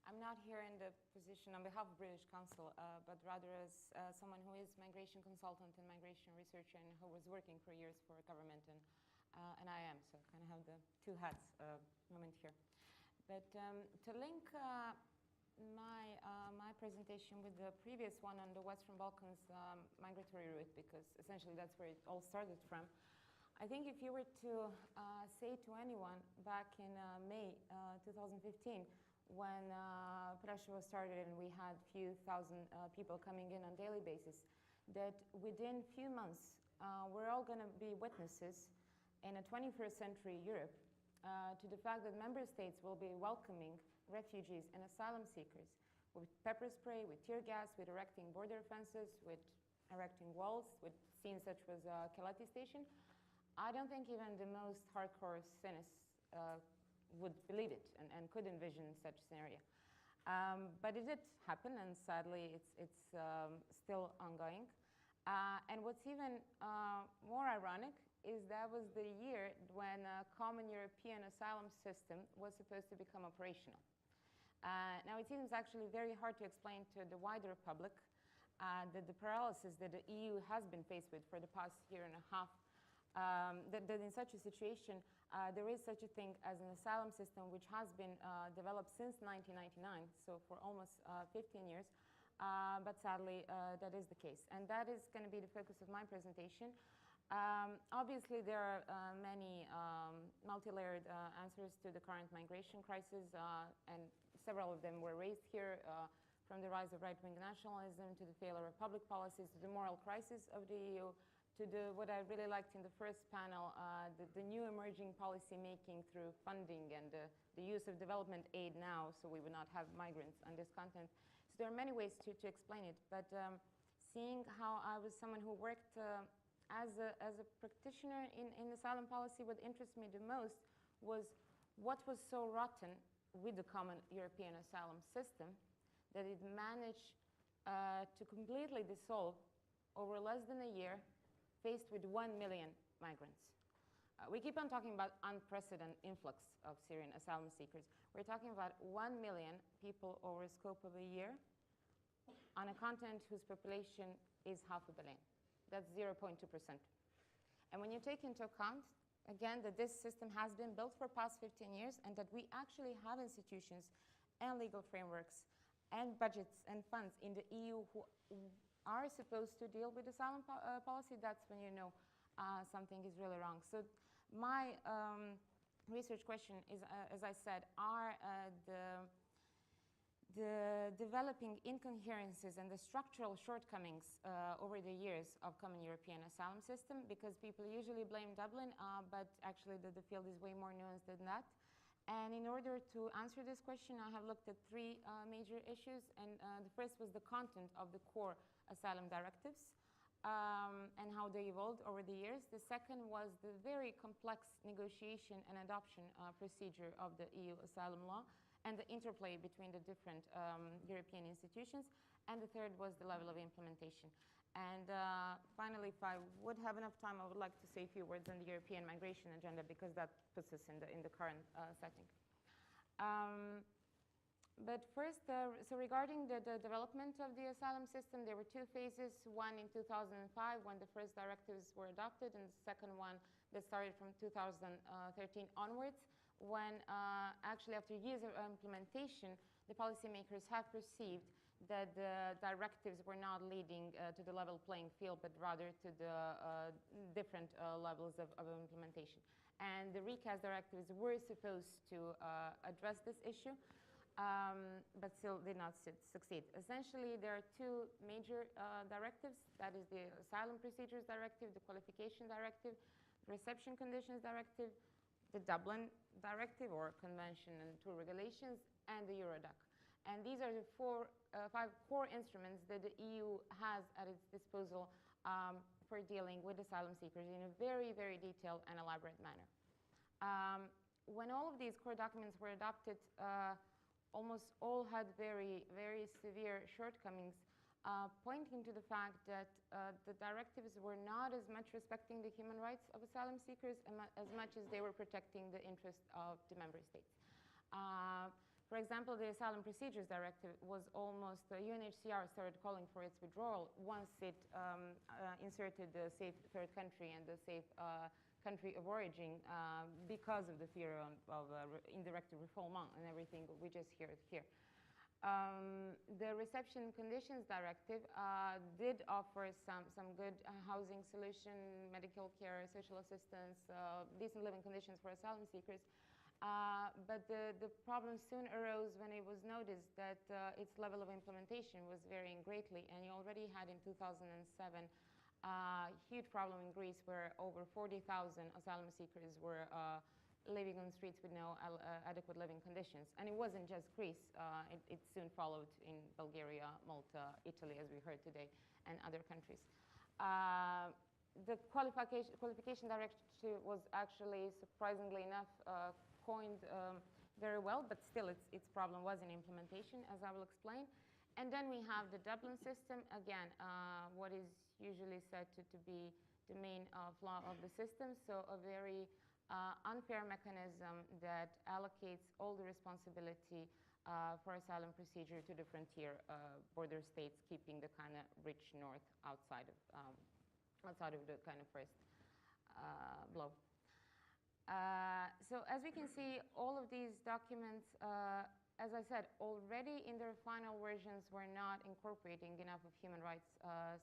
S5: I'm not here in the position on behalf of British Council, but rather as someone who is migration consultant and migration researcher and who was working for years for a government, and I am, so kind of have the two hats moment here. But to link my presentation with the previous one on the Western Balkans migratory route, because essentially that's where it all started from, I think if you were to say to anyone back in May 2015, when pressure was started and we had few thousand people coming in on a daily basis, that within few months we're all going to be witnesses in a 21st century Europe to the fact that member states will be welcoming refugees and asylum seekers with pepper spray, with tear gas, with erecting border fences, with erecting walls, with scenes such as Kelati Station. I don't think even the most hardcore cynics would believe it and could envision such scenario. But it did happen, and sadly it's still ongoing. And what's even more ironic is that was the year when a common European asylum system was supposed to become operational. Now it seems actually very hard to explain to the wider public that the paralysis that the EU has been faced with for the past year and a half, that in such a situation there is such a thing as an asylum system which has been developed since 1999, so for almost 15 years, but sadly that is the case. And that is going to be the focus of my presentation. Obviously there are many multi-layered answers to the current migration crisis, and several of them were raised here, from the rise of right-wing nationalism to the failure of public policies to the moral crisis of the EU, to what I really liked in the first panel, the new emerging policy making through funding and the use of development aid now, so we would not have migrants on this continent. So there are many ways to explain it, but seeing how I was someone who worked as a practitioner in asylum policy, what interests me the most was what was so rotten with the common European asylum system that it managed to completely dissolve over less than a year, faced with 1 million migrants. We keep on talking about unprecedented influx of Syrian asylum seekers. We're talking about 1 million people over a scope of a year on a continent whose population is 500 million. That's 0.2%. And when you take into account, again, that this system has been built for past 15 years and that we actually have institutions and legal frameworks and budgets and funds in the EU who are supposed to deal with asylum policy, that's when you know something is really wrong. So My research question is, as I said, are the developing incoherences and the structural shortcomings over the years of common European asylum system, because people usually blame Dublin, but actually the field is way more nuanced than that. And in order to answer this question, I have looked at three major issues, and the first was the content of the core asylum directives and how they evolved over the years. The second was the very complex negotiation and adoption procedure of the EU asylum law and the interplay between the different European institutions. And the third was the level of implementation. And finally, if I would have enough time, I would like to say a few words on the European migration agenda, because that puts us in the current setting. But first, so regarding the development of the asylum system, there were two phases. One in 2005, when the first directives were adopted, and the second one that started from 2013 onwards, when actually after years of implementation, the policymakers have perceived that the directives were not leading to the level playing field, but rather to the different levels of implementation. And the recast directives were supposed to address this issue, but still did not succeed. Essentially, there are two major directives. That is the Asylum Procedures Directive, the Qualification Directive, the Reception Conditions Directive, the Dublin Directive or Convention and Tour Regulations, and the Eurodac. And these are the five core instruments that the EU has at its disposal for dealing with asylum seekers in a very, very detailed and elaborate manner. When all of these core documents were adopted, almost all had very, very severe shortcomings, pointing to the fact that the directives were not as much respecting the human rights of asylum seekers as much as they were protecting the interests of the member states. For example, the Asylum Procedures Directive was almost, UNHCR started calling for its withdrawal once it inserted the safe third country and the safe country of origin because of the fear of indirect refoulement and everything we just heard here. The Reception Conditions Directive did offer some good housing solution, medical care, social assistance, decent living conditions for asylum seekers. But the problem soon arose when it was noticed that its level of implementation was varying greatly. And you already had in 2007 a huge problem in Greece where over 40,000 asylum seekers were living on the streets with no adequate living conditions. And it wasn't just Greece. It soon followed in Bulgaria, Malta, Italy, as we heard today, and other countries. The qualification directive was actually, surprisingly enough, coined very well, but still its problem was in implementation, as I will explain. And then we have the Dublin system, again, what is usually said to be the main flaw of the system, so a very unfair mechanism that allocates all the responsibility for asylum procedure to different tier border states, keeping the kind of rich north outside of the kind of first blow. So as we can see, all of these documents, as I said, already in their final versions were not incorporating enough of human rights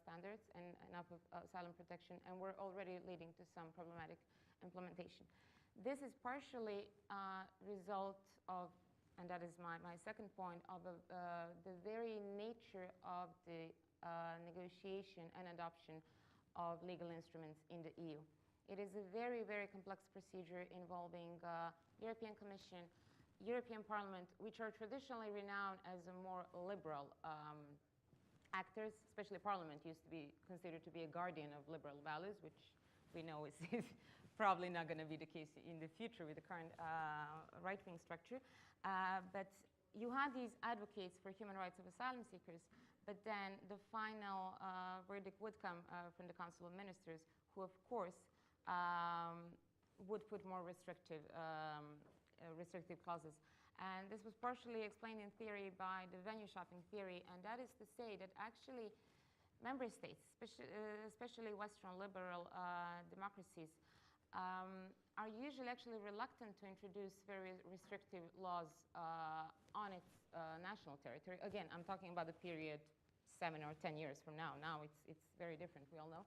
S5: standards and enough of asylum protection, and were already leading to some problematic implementation. This is partially a result of, and that is my second point, of the very nature of the negotiation and adoption of legal instruments in the EU. It is a very, very complex procedure involving European Commission, European Parliament, which are traditionally renowned as a more liberal actors. Especially Parliament used to be considered to be a guardian of liberal values, which we know is probably not going to be the case in the future with the current right-wing structure. But you had these advocates for human rights of asylum seekers, but then the final verdict would come from the Council of Ministers, who, of course, would put more restrictive clauses. And this was partially explained in theory by the venue shopping theory, and that is to say that actually member states, especially Western liberal democracies, are usually actually reluctant to introduce very restrictive laws on its national territory. Again, I'm talking about the period 7 or 10 years from now. Now it's very different, we all know.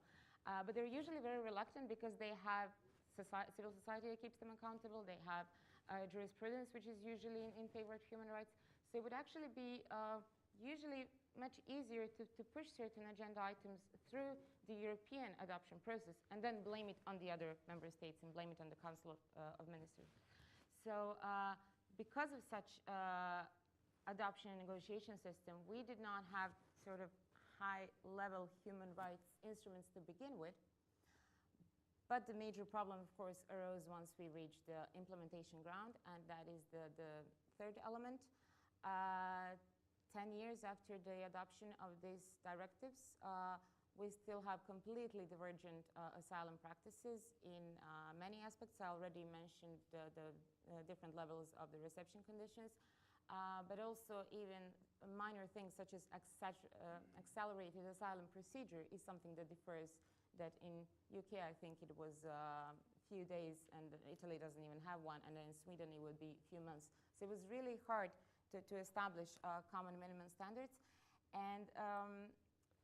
S5: But they're usually very reluctant because they have civil society that keeps them accountable. They have jurisprudence, which is usually in favor of human rights. So it would actually be usually much easier to push certain agenda items through the European adoption process and then blame it on the other member states and blame it on the Council of Ministers. So because of such adoption and negotiation system, we did not have sort of high-level human rights instruments to begin with. But the major problem, of course, arose once we reached the implementation ground, and that is the third element. 10 years after the adoption of these directives, we still have completely divergent asylum practices in many aspects. I already mentioned the different levels of the reception conditions, but also even minor things such as accelerated asylum procedure is something that differs. That in UK, I think it was a few days, and Italy doesn't even have one, and then in Sweden it would be a few months. So it was really hard to establish common minimum standards. And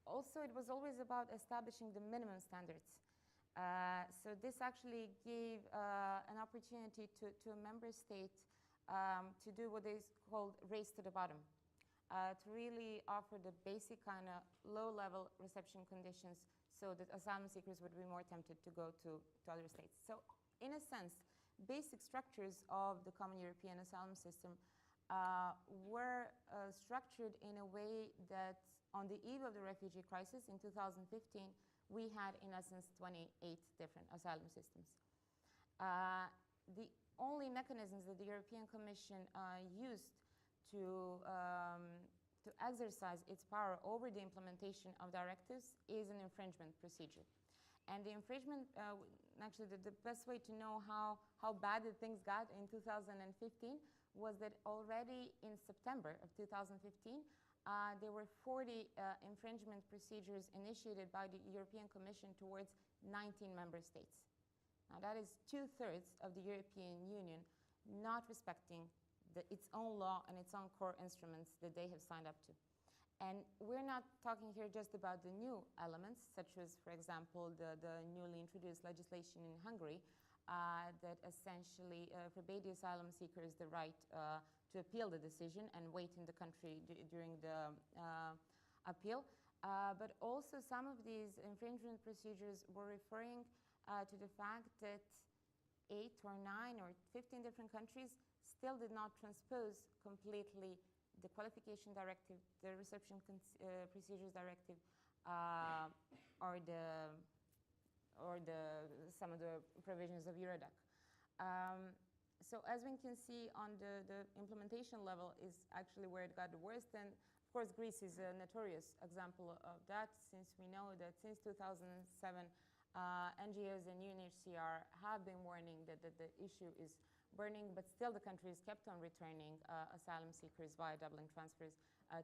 S5: also it was always about establishing the minimum standards. So this actually gave an opportunity to a member state to do what is called race to the bottom, to really offer the basic kind of low-level reception conditions so that asylum seekers would be more tempted to go to other states. So in a sense, basic structures of the common European asylum system were structured in a way that on the eve of the refugee crisis in 2015, we had in essence 28 different asylum systems. The only mechanisms that the European Commission used to exercise its power over the implementation of directives is an infringement procedure. And the infringement, actually the best way to know how bad the things got in 2015 was that already in September of 2015, there were 40 infringement procedures initiated by the European Commission towards 19 member states. Now that is 2/3 of the European Union not respecting its own law and its own core instruments that they have signed up to. And we're not talking here just about the new elements, such as, for example, the newly introduced legislation in Hungary that essentially forbade the asylum seekers the right to appeal the decision and wait in the country during the appeal. But also some of these infringement procedures were referring to the fact that 8 or 9 or 15 different countries still did not transpose completely the qualification directive, the reception procedures directive, or some of the provisions of Eurodac. So as we can see on the implementation level is actually where it got the worst. And of course, Greece is a notorious example of that, since we know that since 2007, NGOs and UNHCR have been warning that the issue is burning, but still the country has kept on returning asylum seekers via Dublin transfers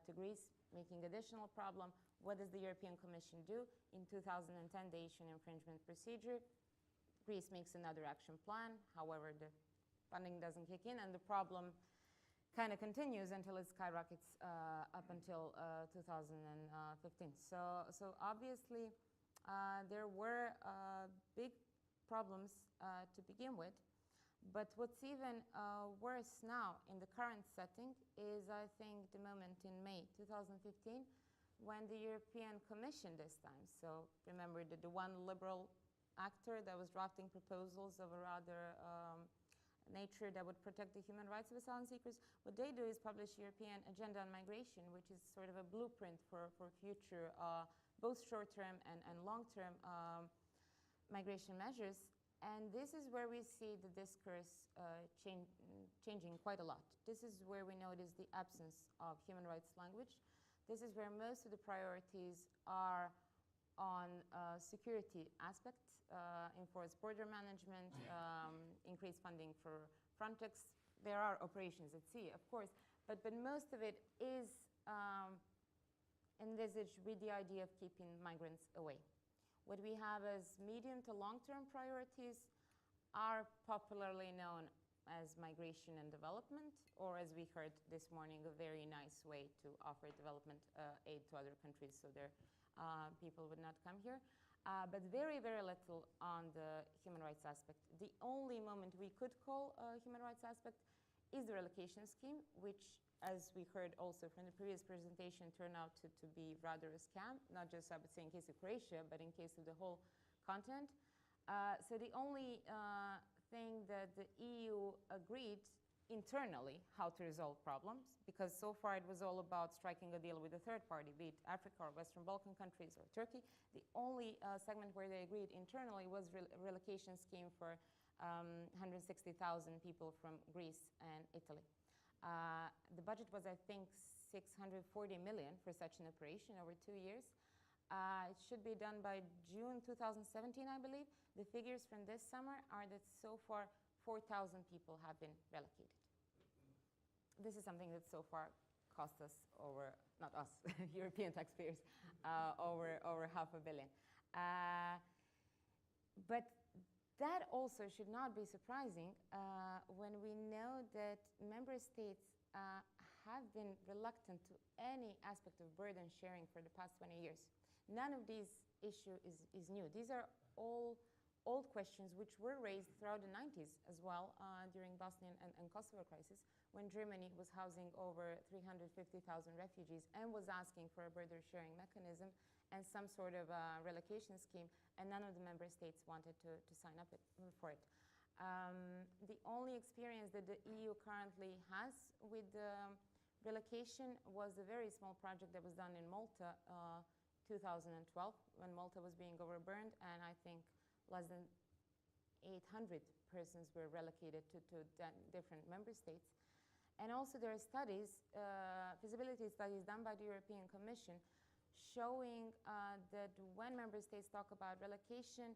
S5: to Greece, making additional problem. What does the European Commission do? In 2010, they issue an infringement procedure. Greece makes another action plan. However, the funding doesn't kick in, and the problem kind of continues until it skyrockets up until 2015. So obviously, there were big problems to begin with. But what's even worse now in the current setting is, I think, the moment in May 2015 when the European Commission this time, so remember the one liberal actor that was drafting proposals of a rather nature that would protect the human rights of asylum seekers, what they do is publish European Agenda on Migration, which is sort of a blueprint for future both short-term and long-term migration measures. And this is where we see the discourse changing quite a lot. This is where we notice the absence of human rights language. This is where most of the priorities are on security aspects, enforced border management, increased funding for Frontex. There are operations at sea, of course, but most of it is envisaged with the idea of keeping migrants away. What we have as medium to long-term priorities are popularly known as migration and development, or as we heard this morning, a very nice way to offer development aid to other countries so their people would not come here. but very, very little on the human rights aspect. The only moment we could call a human rights aspect is the relocation scheme, which, as we heard also from the previous presentation, turned out to be rather a scam, not just, I would say, in case of Croatia, but in case of the whole continent. So the only thing that the EU agreed internally how to resolve problems, because so far it was all about striking a deal with a third party, be it Africa or Western Balkan countries or Turkey. The only segment where they agreed internally was a relocation scheme for 160,000 people from Greece and Italy. The budget was, I think, 640 million for such an operation over 2 years. It should be done by June 2017, I believe. The figures from this summer are that so far 4,000 people have been relocated. This is something that so far cost us over, not us, European taxpayers, over $500 million. But that also should not be surprising when we know that member states have been reluctant to any aspect of burden sharing for the past 20 years. None of these issues is new. These are all old questions which were raised throughout the 90s as well during Bosnian and Kosovo crisis, when Germany was housing over 350,000 refugees and was asking for a burden sharing mechanism and some sort of relocation scheme, and none of the member states wanted to sign up for it. The only experience that the EU currently has with relocation was a very small project that was done in Malta 2012, when Malta was being overburned, and I think less than 800 persons were relocated to different member states. And also there are studies, feasibility studies done by the European Commission, showing that when member states talk about relocation,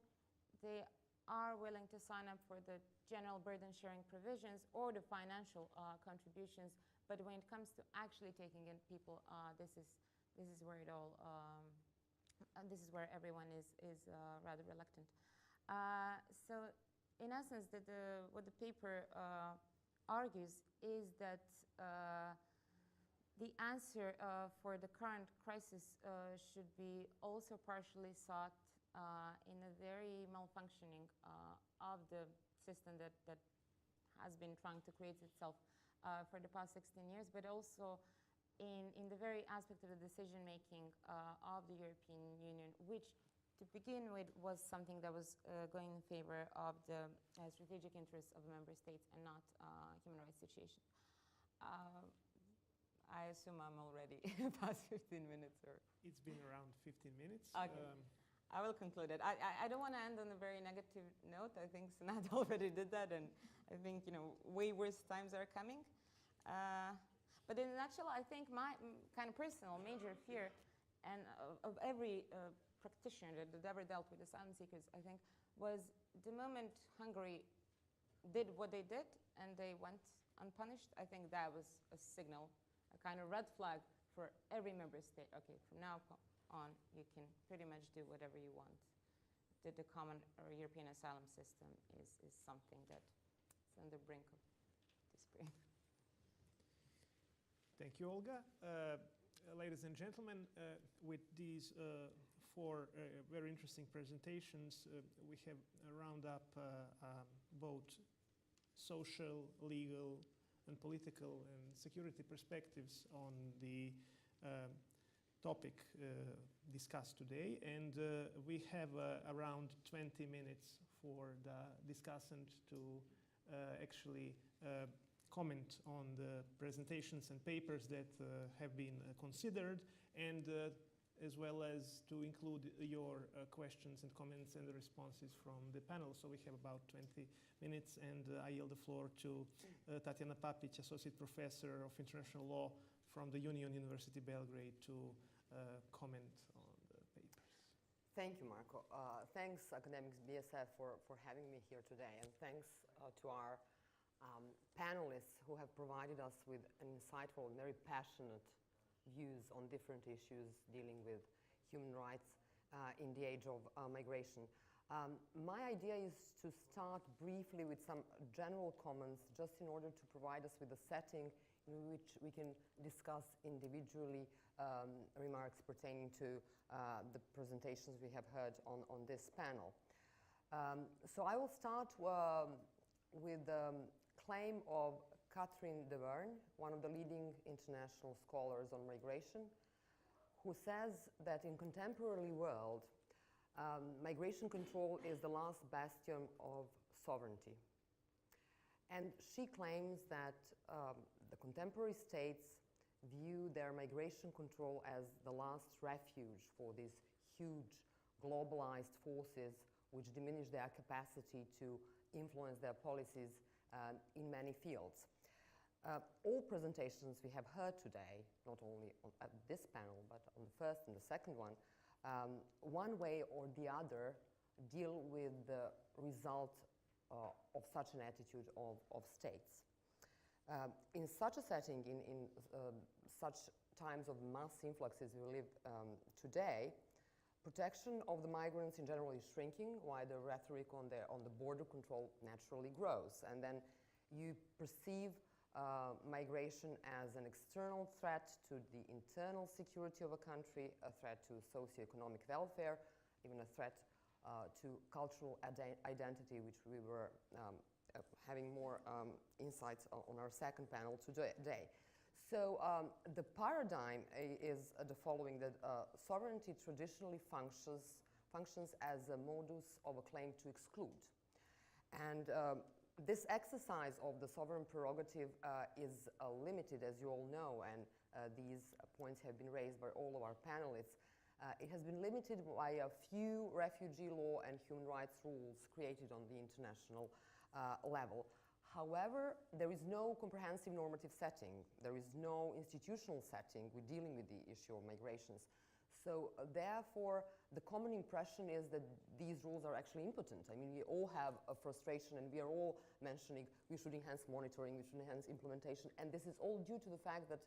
S5: they are willing to sign up for the general burden sharing provisions or the financial contributions. But when it comes to actually taking in people, this is where it all, this is where everyone is rather reluctant. So in essence, what the paper argues is that the answer for the current crisis should be also partially sought in a very malfunctioning of the system that has been trying to create itself for the past 16 years, but also in the very aspect of the decision-making of the European Union, which to begin with was something that was going in favor of the strategic interests of member states and not human rights situation. I assume I'm already past 15 minutes. Or
S1: It's been around 15 minutes.
S5: Okay. I will conclude it. I don't want to end on a very negative note. I think Sanat already did that, and I think way worse times are coming. But in a nutshell, I think my kind of personal major fear, and of every practitioner that ever dealt with asylum seekers, I think, was the moment Hungary did what they did and they went unpunished. I think that was a signal, a kind of red flag for every member state. Okay, from now on, you can pretty much do whatever you want. The common European asylum system is something that's on the brink of disappearing.
S1: Thank you, Olga. Ladies and gentlemen, with these four very interesting presentations, we have round up both social, legal, and political and security perspectives on the topic discussed today. And we have around 20 minutes for the discussant to actually comment on the presentations and papers that have been considered, and as well as to include your questions and comments and the responses from the panel. So we have about 20 minutes, and I yield the floor to Tatjana Papić, Associate Professor of International Law from the Union University Belgrade, to comment on the papers.
S6: Thank you, Marko. Thanks, Academics BSF, for having me here today, and thanks to our panelists who have provided us with an insightful and very passionate views on different issues dealing with human rights in the age of migration. My idea is to start briefly with some general comments, just in order to provide us with a setting in which we can discuss individually remarks pertaining to the presentations we have heard on this panel. So I will start with the claim of Catherine Deverne, one of the leading international scholars on migration, who says that in contemporary world, migration control is the last bastion of sovereignty. And she claims that the contemporary states view their migration control as the last refuge for these huge globalized forces which diminish their capacity to influence their policies in many fields. All presentations we have heard today, not only at this panel, but on the first and the second one way or the other deal with the result of such an attitude of states. In such a setting, in such times of mass influxes we live today, protection of the migrants in general is shrinking, while the rhetoric on the border control naturally grows. And then you perceive migration as an external threat to the internal security of a country, a threat to socioeconomic welfare, even a threat to cultural identity, which we were having more insights on our second panel today. So the paradigm is the following, that sovereignty traditionally functions as a modus of a claim to exclude. And this exercise of the sovereign prerogative is limited, as you all know, and these points have been raised by all of our panelists. It has been limited by a few refugee law and human rights rules created on the international level. However, there is no comprehensive normative setting. There is no institutional setting with dealing with the issue of migrations. So therefore, the common impression is that these rules are actually impotent. I mean, we all have a frustration, and we are all mentioning we should enhance monitoring, we should enhance implementation, and this is all due to the fact that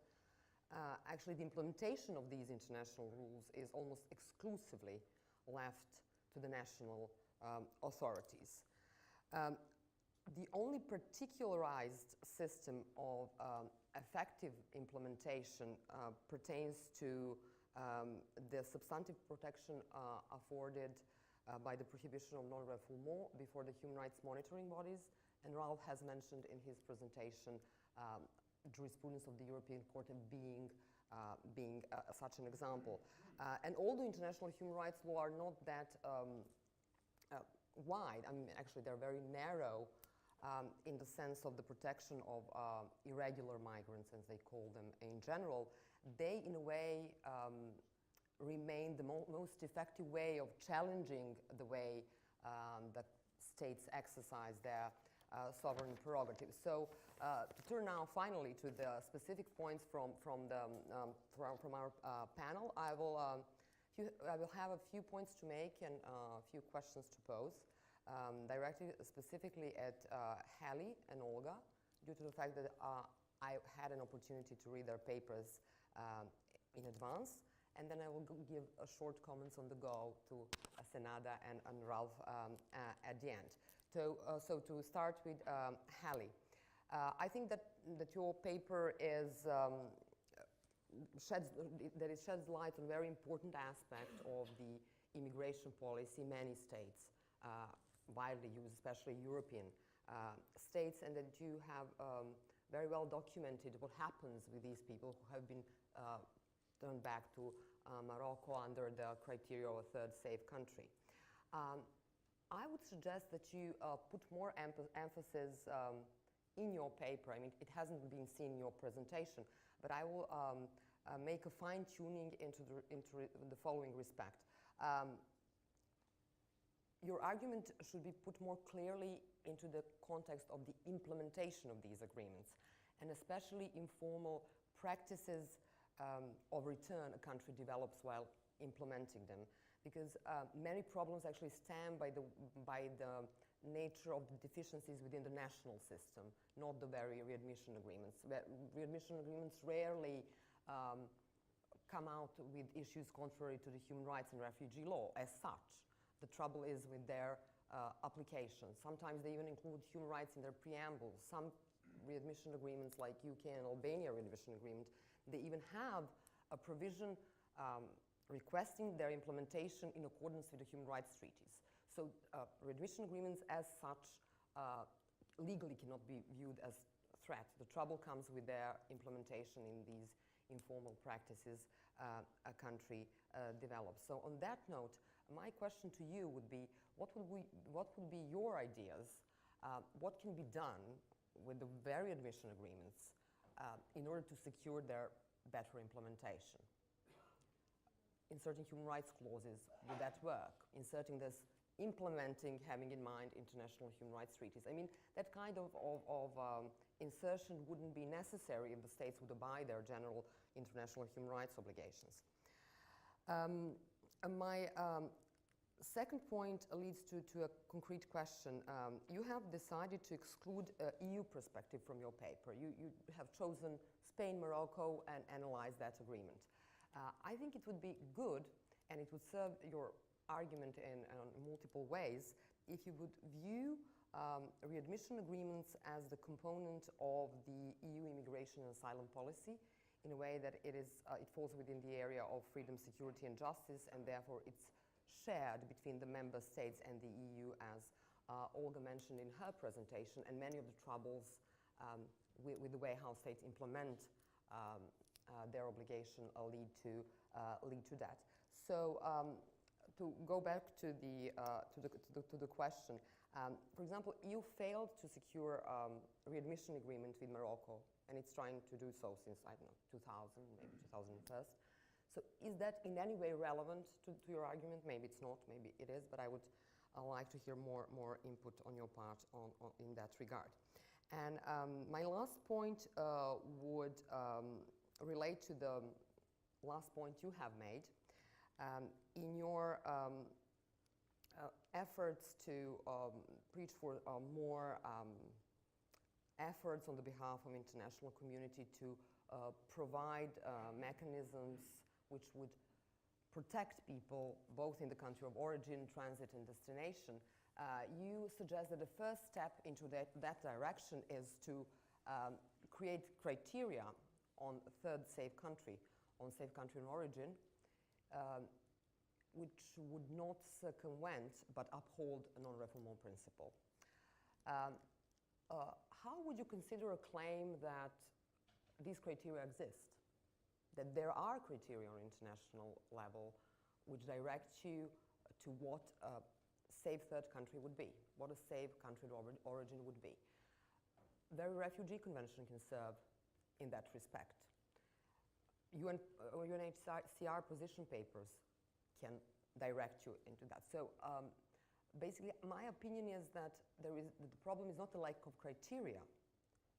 S6: actually the implementation of these international rules is almost exclusively left to the national authorities. The only particularized system of effective implementation pertains to the substantive protection afforded by the prohibition of non-refoulement before the human rights monitoring bodies. And Ralph has mentioned in his presentation jurisprudence of the European Court being such an example. And although international human rights law are not that wide, I mean, actually they're very narrow in the sense of the protection of irregular migrants, as they call them in general, they in a way remain the most effective way of challenging the way that states exercise their sovereign prerogatives. So to turn now finally to the specific points from our panel, I will have a few points to make and a few questions to pose, directed specifically at Hallie and Olga, due to the fact that I had an opportunity to read their papers in advance, and then I will give a short comments on the go to Senada and Ralph at the end. So to start with Hallie, I think that your paper sheds light on a very important aspect of the immigration policy in many states, widely used, especially European states, and that you have very well documented what happens with these people who have been turned back to Morocco under the criteria of a third safe country. I would suggest that you put more emphasis in your paper. I mean, it hasn't been seen in your presentation, but I will make a fine-tuning into the following respect. Your argument should be put more clearly into the context of the implementation of these agreements, and especially informal practices of return a country develops while implementing them, because many problems actually stem by the nature of the deficiencies within the national system, not the very readmission agreements. Readmission agreements rarely come out with issues contrary to the human rights and refugee law as such. the trouble is with their applications. Sometimes they even include human rights in their preamble. Some readmission agreements, like UK and Albania readmission agreement, they even have a provision requesting their implementation in accordance with the human rights treaties. So readmission agreements as such legally cannot be viewed as a threat. The trouble comes with their implementation in these informal practices a country develops. So on that note, my question to you would be, what would be your ideas? What can be done with the very admission agreements in order to secure their better implementation? Inserting human rights clauses, would that work? Inserting this implementing, having in mind international human rights treaties. I mean, that kind of insertion wouldn't be necessary if the states would abide their general international human rights obligations. My second point leads to a concrete question. You have decided to exclude EU perspective from your paper. You have chosen Spain, Morocco, and analyzed that agreement. I think it would be good, and it would serve your argument in multiple ways, if you would view readmission agreements as the component of the EU immigration and asylum policy in a way that it falls within the area of freedom, security, and justice, and therefore it's shared between the member states and the EU, as Olga mentioned in her presentation, and many of the troubles with the way how states implement their obligation lead to that. So to go back to the question, for example, you failed to secure a readmission agreement with Morocco, and it's trying to do so since, I don't know, 2000, maybe 2001. So is that in any way relevant to your argument? Maybe it's not, maybe it is, but I would like to hear more input on your part in that regard. And my last point would relate to the last point you have made. In your efforts to preach for more efforts on the behalf of international community to provide mechanisms which would protect people both in the country of origin, transit, and destination, you suggest that the first step into that direction is to create criteria on third safe country, on safe country of origin, which would not circumvent but uphold a non-refoulement principle. How would you consider a claim that these criteria exist? That there are criteria on international level which direct you to what a safe third country would be, what a safe country of origin would be. The Refugee Convention can serve in that respect. UNHCR position papers can direct you into that. So basically, my opinion is that the problem is not the lack of criteria,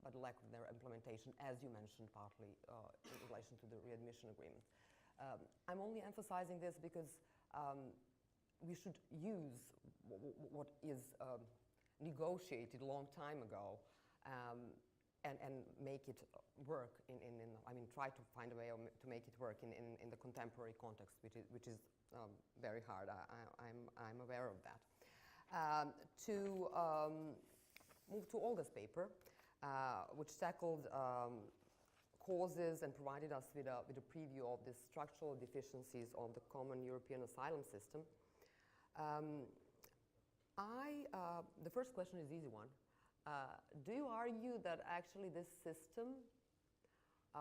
S6: but the lack of their implementation, as you mentioned partly in relation to the readmission agreement. I'm only emphasizing this because we should use what is negotiated a long time ago and make it work try to find a way to make it work in the contemporary context, which is very hard. I'm aware of that. To move to Olga's paper, which tackled causes and provided us with a preview of the structural deficiencies of the common European asylum system. The first question is an easy one. Do you argue that actually this system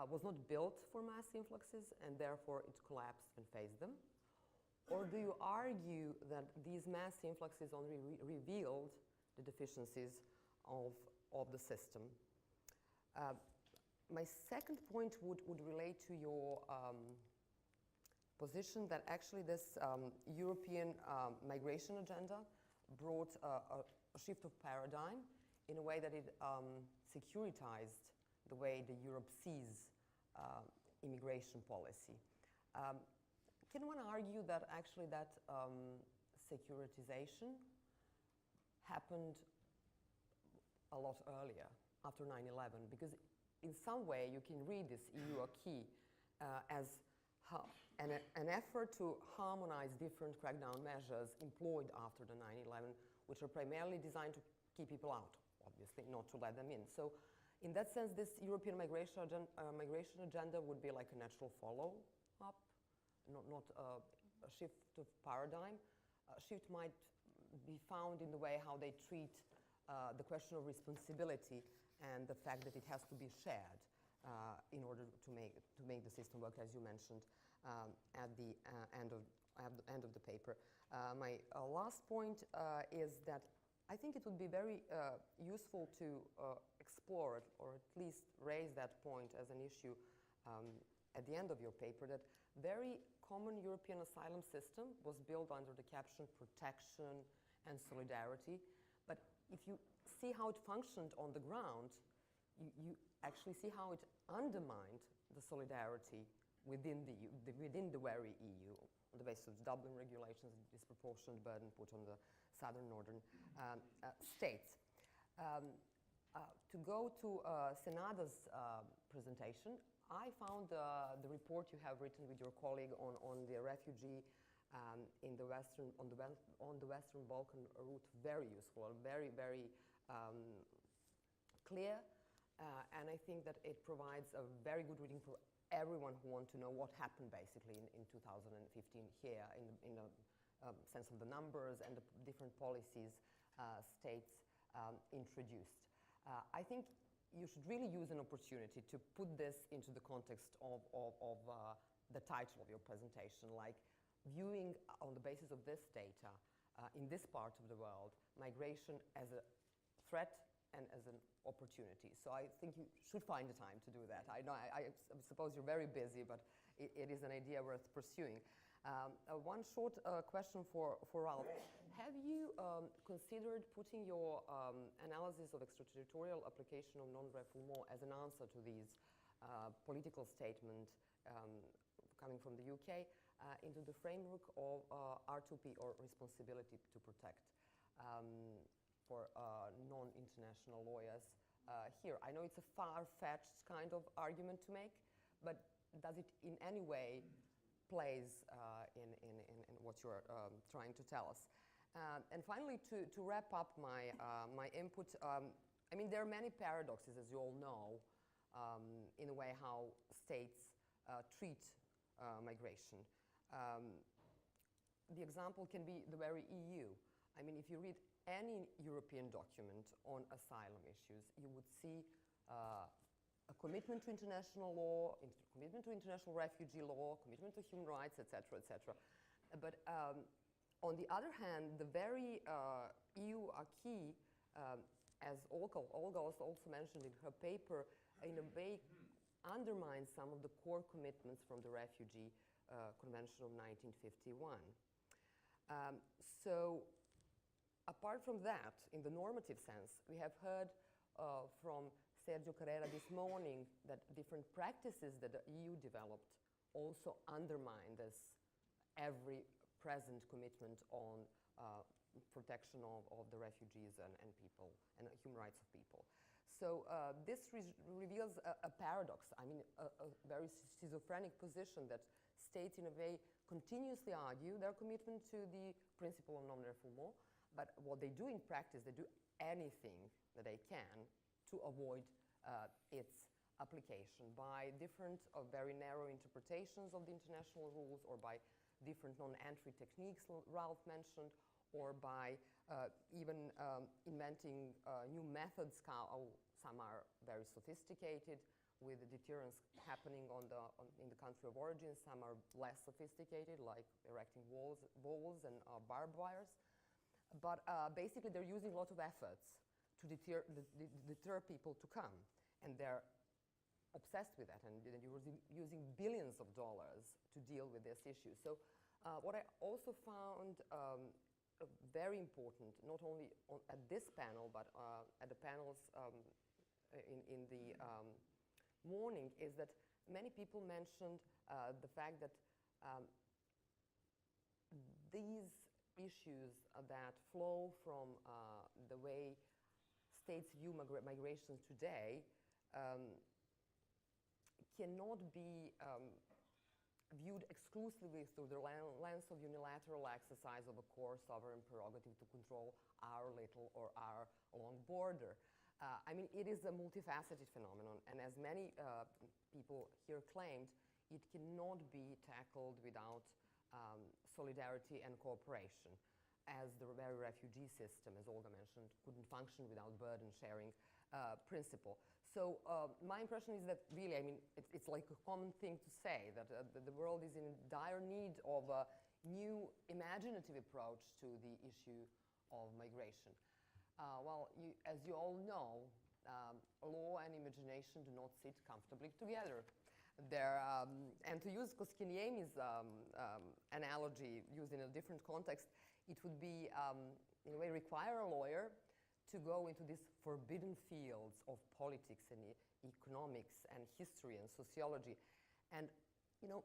S6: was not built for mass influxes and therefore it collapsed and faced them? Or do you argue that these mass influxes only revealed the deficiencies of the system? My second point would relate to your position that actually this European migration agenda brought a shift of paradigm in a way that it securitized the way the Europe sees immigration policy. Can one argue that actually that securitization happened a lot earlier, after 9/11? Because in some way you can read this EU acquis as an effort to harmonize different crackdown measures employed after the 9/11, which are primarily designed to keep people out, obviously, not to let them in. So in that sense, this European migration agenda would be like a natural follow-up, not a shift of paradigm. A shift might be found in the way how they treat the question of responsibility and the fact that it has to be shared in order to make the system work, as you mentioned at the end of the paper. My last point is that I think it would be very useful to explore, or at least raise that point as an issue at the end of your paper, that very common European asylum system was built under the caption protection and solidarity. But if you see how it functioned on the ground, you actually see how it undermined the solidarity within the very EU on the basis of Dublin regulations, disproportionate burden put on the southern northern states. To go to Senada's presentation, I found the report you have written with your colleague on the refugee on the Western Balkan route very useful, very, very clear, and I think that it provides a very good reading for everyone who wants to know what happened basically in 2015 here in the sense of the numbers and the different policies states introduced. I think you should really use an opportunity to put this into the context of the title of your presentation, like viewing on the basis of this data in this part of the world, migration as a threat and as an opportunity. So I think you should find the time to do that. I know I suppose you're very busy, but it is an idea worth pursuing. One short question for Ralph. Have you considered putting your analysis of extraterritorial application of non-refoulement as an answer to these political statements coming from the UK into the framework of R2P, or responsibility to protect, for non-international lawyers here? I know it's a far-fetched kind of argument to make, but does it in any way plays in what you're trying to tell us? And finally, to wrap up my input, I mean, there are many paradoxes, as you all know, in the way how states treat migration. The example can be the very EU. I mean, if you read any European document on asylum issues, you would see a commitment to international law, commitment to international refugee law, commitment to human rights, etc., etc. But on the other hand, the very EU acquis, as Olga also mentioned in her paper, in a way undermines some of the core commitments from the Refugee Convention of 1951. So apart from that, in the normative sense, we have heard from Sergio Carrera this morning that different practices that the EU developed also undermine this every present commitment on protection of the refugees and people and human rights of people. So this reveals a paradox, I mean a very schizophrenic position that states in a way continuously argue their commitment to the principle of non-refoulement, but what they do in practice, they do anything that they can to avoid its application by different very narrow interpretations of the international rules, or by different non-entry techniques Ralph mentioned, or by even inventing new methods. Some are very sophisticated, with the deterrence happening in the country of origin. Some are less sophisticated, like erecting walls and barbed wires. But basically, they're using a lot of efforts to deter people to come, and they're obsessed with that, and you're using billions of dollars to deal with this issue. So what I also found very important, not only at this panel, but at the panels in the morning, is that many people mentioned the fact that these issues that flow from the way states view migration today cannot be viewed exclusively through the lens of unilateral exercise of a core sovereign prerogative to control our little or our long border. I mean, it is a multifaceted phenomenon, and as many people here claimed, it cannot be tackled without solidarity and cooperation, as the very refugee system, as Olga mentioned, couldn't function without burden sharing principle. So my impression is that really, I mean, it's like a common thing to say, that the world is in dire need of a new imaginative approach to the issue of migration. Well, as you all know, law and imagination do not sit comfortably together. And to use Koskiniemi's analogy, used in a different context, it would be, in a way, require a lawyer to go into these forbidden fields of politics and economics and history and sociology. And, you know,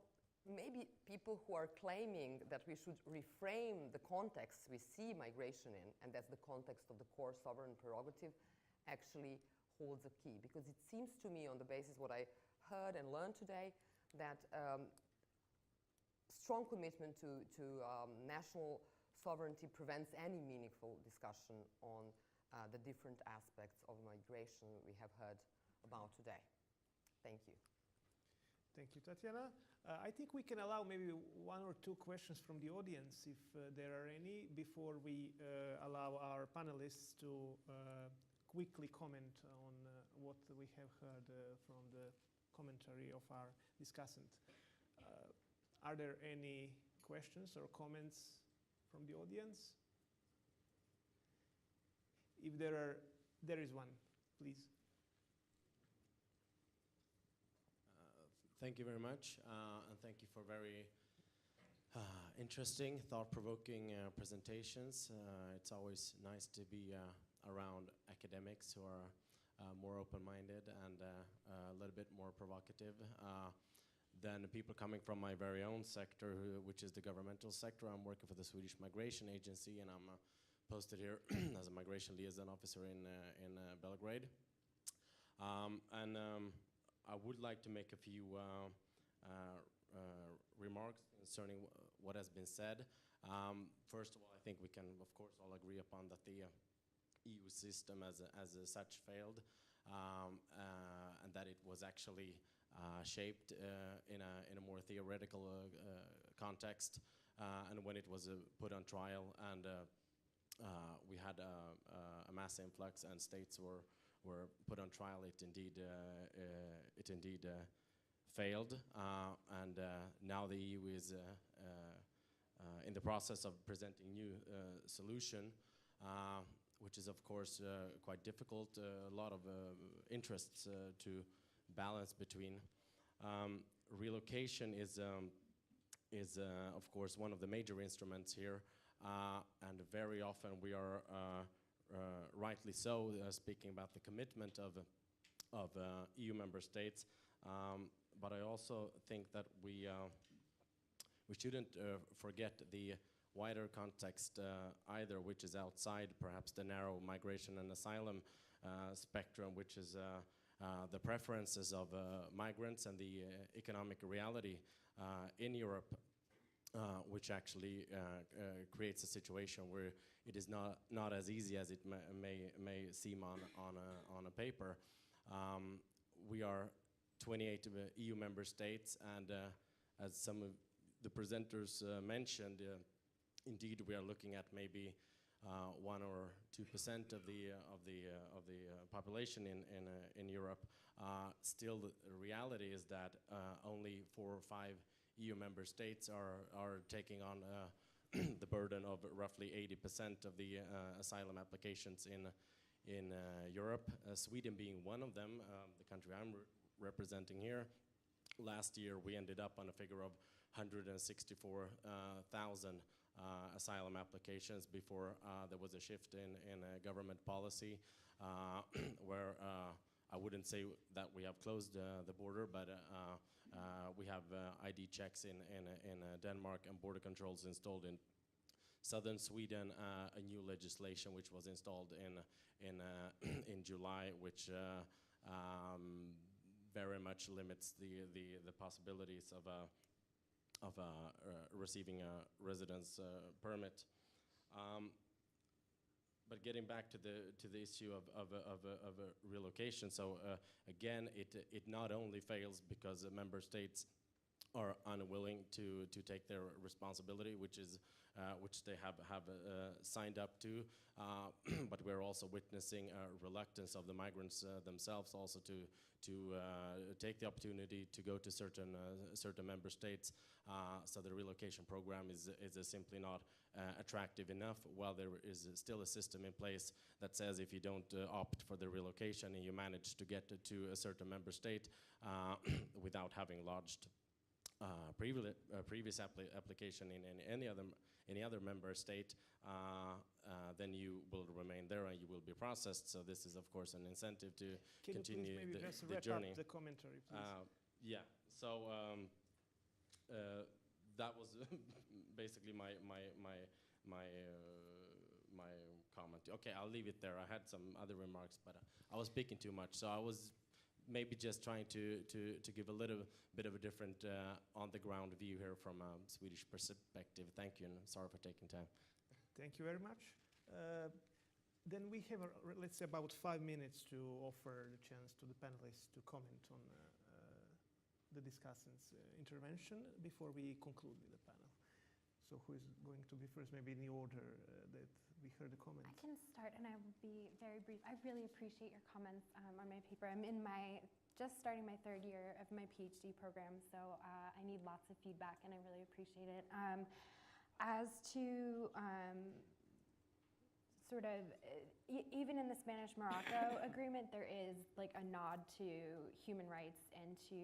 S6: maybe people who are claiming that we should reframe the context we see migration in, and that's the context of the core sovereign prerogative, actually holds a key. Because it seems to me, on the basis of what I heard and learned today, that strong commitment to national sovereignty prevents any meaningful discussion on the different aspects of migration we have heard about today. Thank you.
S1: Thank you, Tatiana. I think we can allow maybe one or two questions from the audience, if there are any, before we allow our panelists to quickly comment on what we have heard from the commentary of our discussant. Are there any questions or comments from the audience? If there is one, please.
S7: Thank you very much, and thank you for very interesting, thought-provoking presentations. It's always nice to be around academics who are more open-minded and a little bit more provocative than people coming from my very own sector, which is the governmental sector. I'm working for the Swedish Migration Agency, and I'm posted here as a migration liaison officer in Belgrade. I would like to make a few remarks concerning what has been said. First of all, I think we can, of course, all agree upon that the EU system as such failed, and that it was actually shaped in a more theoretical context, and when it was put on trial and we had a mass influx and states were put on trial, it indeed failed, and now the EU is in the process of presenting new solution, which is of course quite difficult. A lot of interests to balance between. Relocation is of course one of the major instruments here, and very often we are rightly so speaking about the commitment of EU member states, but I also think that we shouldn't forget the wider context either, which is outside perhaps the narrow migration and asylum spectrum, which is the preferences of migrants and the economic reality in Europe, which actually creates a situation where it is not as easy as it may seem on a paper. We are 28 EU member states, and as some of the presenters mentioned, indeed we are looking at maybe 1 or 2% of the population in Europe. Still, the reality is that only 4 or 5 EU member states are taking on the burden of roughly 80% of the asylum applications in Europe. Sweden being one of them, the country I'm representing here. Last year we ended up on a figure of 164,000 asylum applications before there was a shift in government policy where I wouldn't say that we have closed the border, but we have ID checks in Denmark and border controls installed in southern Sweden, a new legislation which was installed in July, which very much limits the possibilities of receiving a residence permit. But getting back to the issue of a relocation, so again, it not only fails because member states are unwilling to take their responsibility, which they have signed up to, but we're also witnessing a reluctance of the migrants themselves also to take the opportunity to go to certain member states. So the relocation program is simply not attractive enough, while there is still a system in place that says if you don't opt for the relocation and you manage to get to a certain member state without having lodged previous application in any other member state, then you will remain there and you will be processed. So this is, of course, an incentive to continue
S1: you please maybe just
S7: the
S1: wrap
S7: journey.
S1: up the commentary, please?
S7: Yeah. So that was basically my comment. Okay, I'll leave it there. I had some other remarks, but I was speaking too much. So I was maybe just trying to give a little bit of a different on-the-ground view here from a Swedish perspective. Thank you, and sorry for taking time.
S1: Thank you very much. Then we have, let's say, about 5 minutes to offer the chance to the panelists to comment on the discussant's intervention before we conclude with the panel. So who is going to be first, maybe in the order that we heard the comments?
S2: I can start, and I will be very brief. I really appreciate your comments on my paper. I'm just starting my 3rd year of my PhD program, so I need lots of feedback, and I really appreciate it. As to even in the Spanish-Morocco agreement, there is like a nod to human rights and to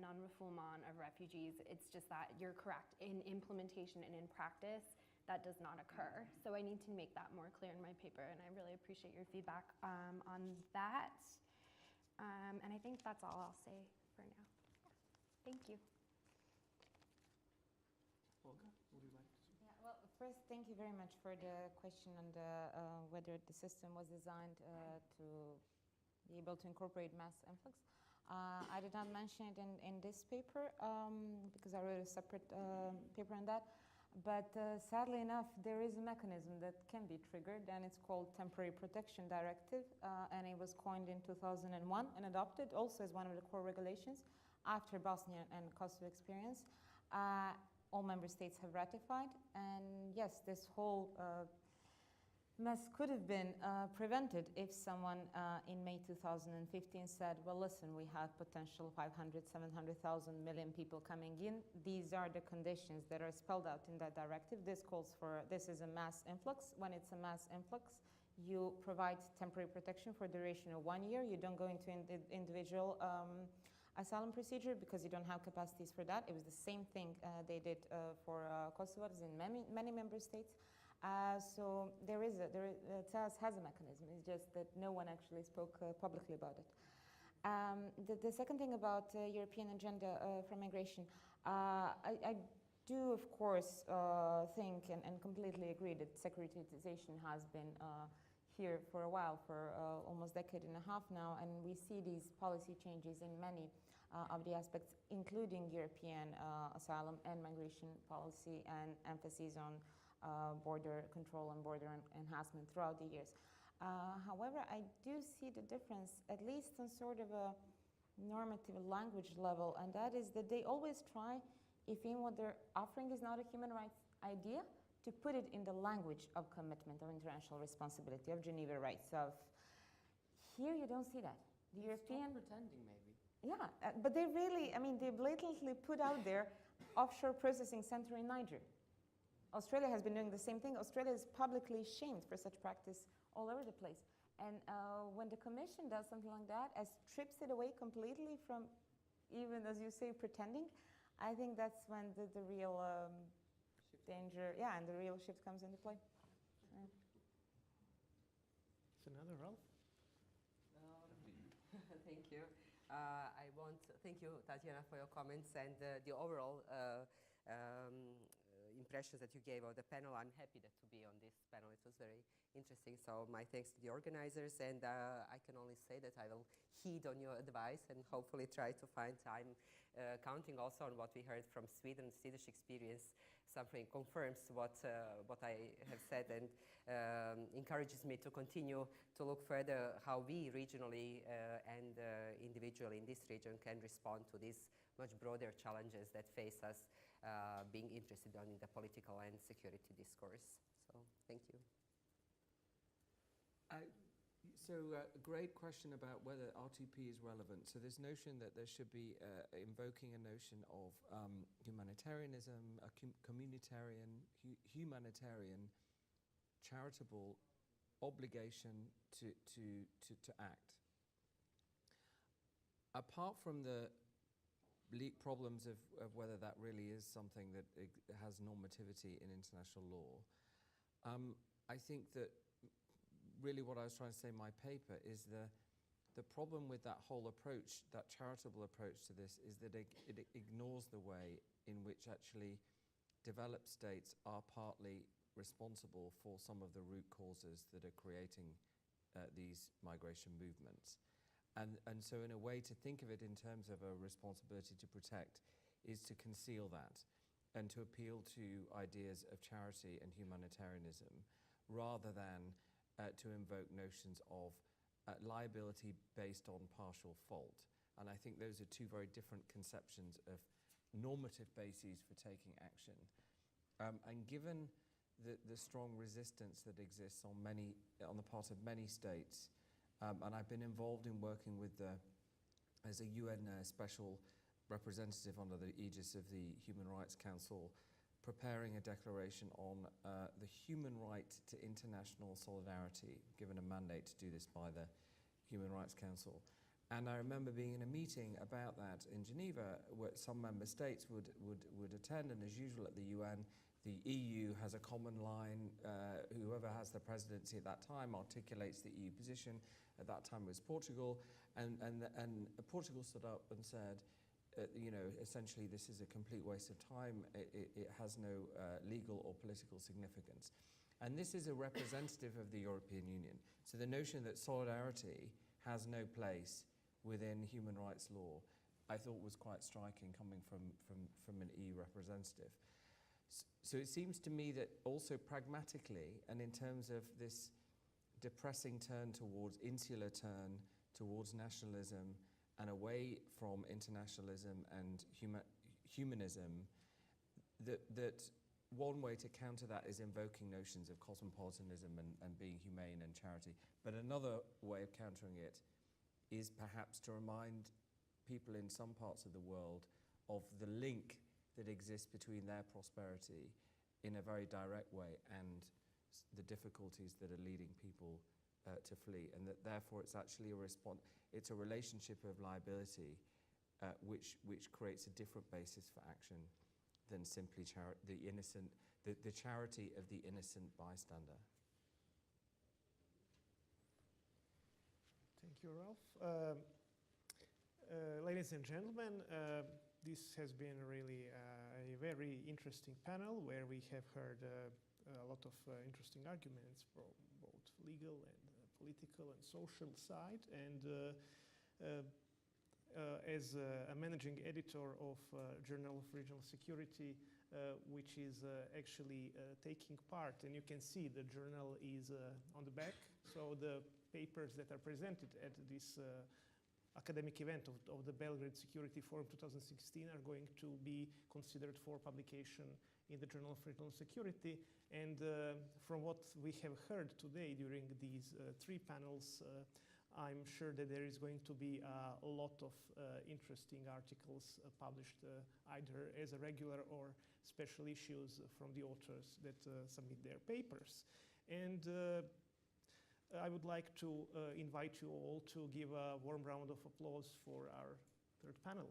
S2: non-refoulement of refugees. It's just that you're correct. In implementation and in practice, that does not occur. So I need to make that more clear in my paper, and I really appreciate your feedback on that. And I think that's all I'll say for now. Yeah. Thank you.
S1: Olga, would you like to?
S5: Yeah, well, first, thank you very much for the question on whether the system was designed to be able to incorporate mass influx. I did not mention it in this paper because I wrote a separate paper on that. But sadly enough, there is a mechanism that can be triggered, and it's called Temporary Protection Directive, and it was coined in 2001 and adopted also as one of the core regulations after Bosnia and Kosovo experience. All member states have ratified, and yes, this whole mess could have been prevented if someone in May 2015 said, well, listen, we have potential 500, 700,000 million people coming in. These are the conditions that are spelled out in that directive. This is a mass influx. When it's a mass influx, you provide temporary protection for a duration of 1 year. You don't go into individual asylum procedure because you don't have capacities for that. It was the same thing they did for Kosovo in many member states. So TAS has a mechanism. It's just that no one actually spoke publicly about it. The second thing about European agenda for migration, I do, of course, think and completely agree that securitization has been here for a while, for almost a decade and a half now, and we see these policy changes in many of the aspects, including European asylum and migration policy and emphasis on border control and border enhancement throughout the years. However, I do see the difference, at least on sort of a normative language level, and that is that they always try, if in what they're offering is not a human rights idea, to put it in the language of commitment, of international responsibility, of Geneva rights. Here you don't see that. The European
S4: pretending, maybe.
S5: Yeah, but they really, they blatantly put out there offshore processing center in Niger. Australia has been doing the same thing. Australia is publicly shamed for such practice all over the place. And when the Commission does something like that, strips it away completely from even, as you say, pretending, I think that's when the real danger, and the real shift comes into play. Yeah.
S1: It's another Ralph.
S3: Thank you. Thank you, Tatiana, for your comments and the overall impressions that you gave of the panel. I'm happy to be on this panel. It was very interesting. So my thanks to the organizers, and I can only say that I will heed on your advice and hopefully try to find time, counting also on what we heard from Sweden, Swedish experience. Something confirms what I have said and encourages me to continue to look further how we regionally and individually in this region can respond to these much broader challenges that face us being interested in the political and security discourse. So thank you.
S4: A great question about whether R2P is relevant. So this notion that there should be invoking a notion of humanitarianism, a communitarian, humanitarian, charitable obligation to act. Apart from the problems of whether that really is something that has normativity in international law, I think that really what I was trying to say in my paper is the problem with that whole approach, that charitable approach to this, is that it ignores the way in which actually developed states are partly responsible for some of the root causes that are creating these migration movements. And so in a way to think of it in terms of a responsibility to protect is to conceal that and to appeal to ideas of charity and humanitarianism rather than to invoke notions of liability based on partial fault. And I think those are two very different conceptions of normative bases for taking action. And given the strong resistance that exists on the part of many states, and I've been involved in working with as a UN special representative under the aegis of the Human Rights Council, preparing a declaration on the human right to international solidarity, given a mandate to do this by the Human Rights Council. And I remember being in a meeting about that in Geneva, where some member states would attend, and as usual at the UN, the EU has a common line. Whoever has the presidency at that time articulates the EU position. At that time it was Portugal, and Portugal stood up and said, essentially this is a complete waste of time. It has no legal or political significance. And this is a representative of the European Union. So the notion that solidarity has no place within human rights law, I thought was quite striking coming from an EU representative. So it seems to me that also pragmatically, and in terms of this depressing turn towards insular turn, towards nationalism, and away from internationalism and humanism, that one way to counter that is invoking notions of cosmopolitanism and being humane and charity. But another way of countering it is perhaps to remind people in some parts of the world of the link that exists between their prosperity in a very direct way and the difficulties that are leading people to flee, and that therefore it's actually it's a relationship of liability which creates a different basis for action than simply the charity of the innocent bystander.
S1: Thank you, Ralph. Ladies and gentlemen, this has been really a very interesting panel where we have heard a lot of interesting arguments from both legal and political and social side. And as a managing editor of Journal of Regional Security, which is actually taking part, and you can see the journal is on the back. So the papers that are presented at this academic event of the Belgrade Security Forum 2016 are going to be considered for publication in the Journal of Regional Security. And from what we have heard today during these three panels, I'm sure that there is going to be a lot of interesting articles published either as a regular or special issues from the authors that submit their papers. And I would like to invite you all to give a warm round of applause for our third panel.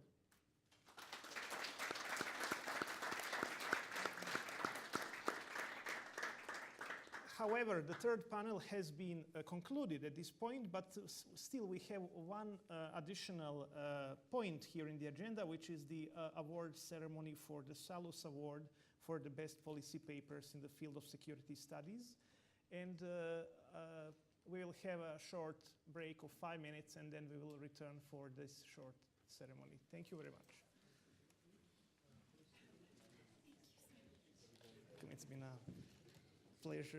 S1: However, the third panel has been concluded at this point, but still we have one additional point here in the agenda, which is the award ceremony for the Salus Award for the best policy papers in the field of security studies. And we will have a short break of 5 minutes, and then we will return for this short ceremony. Thank you very much. It's been a pleasure.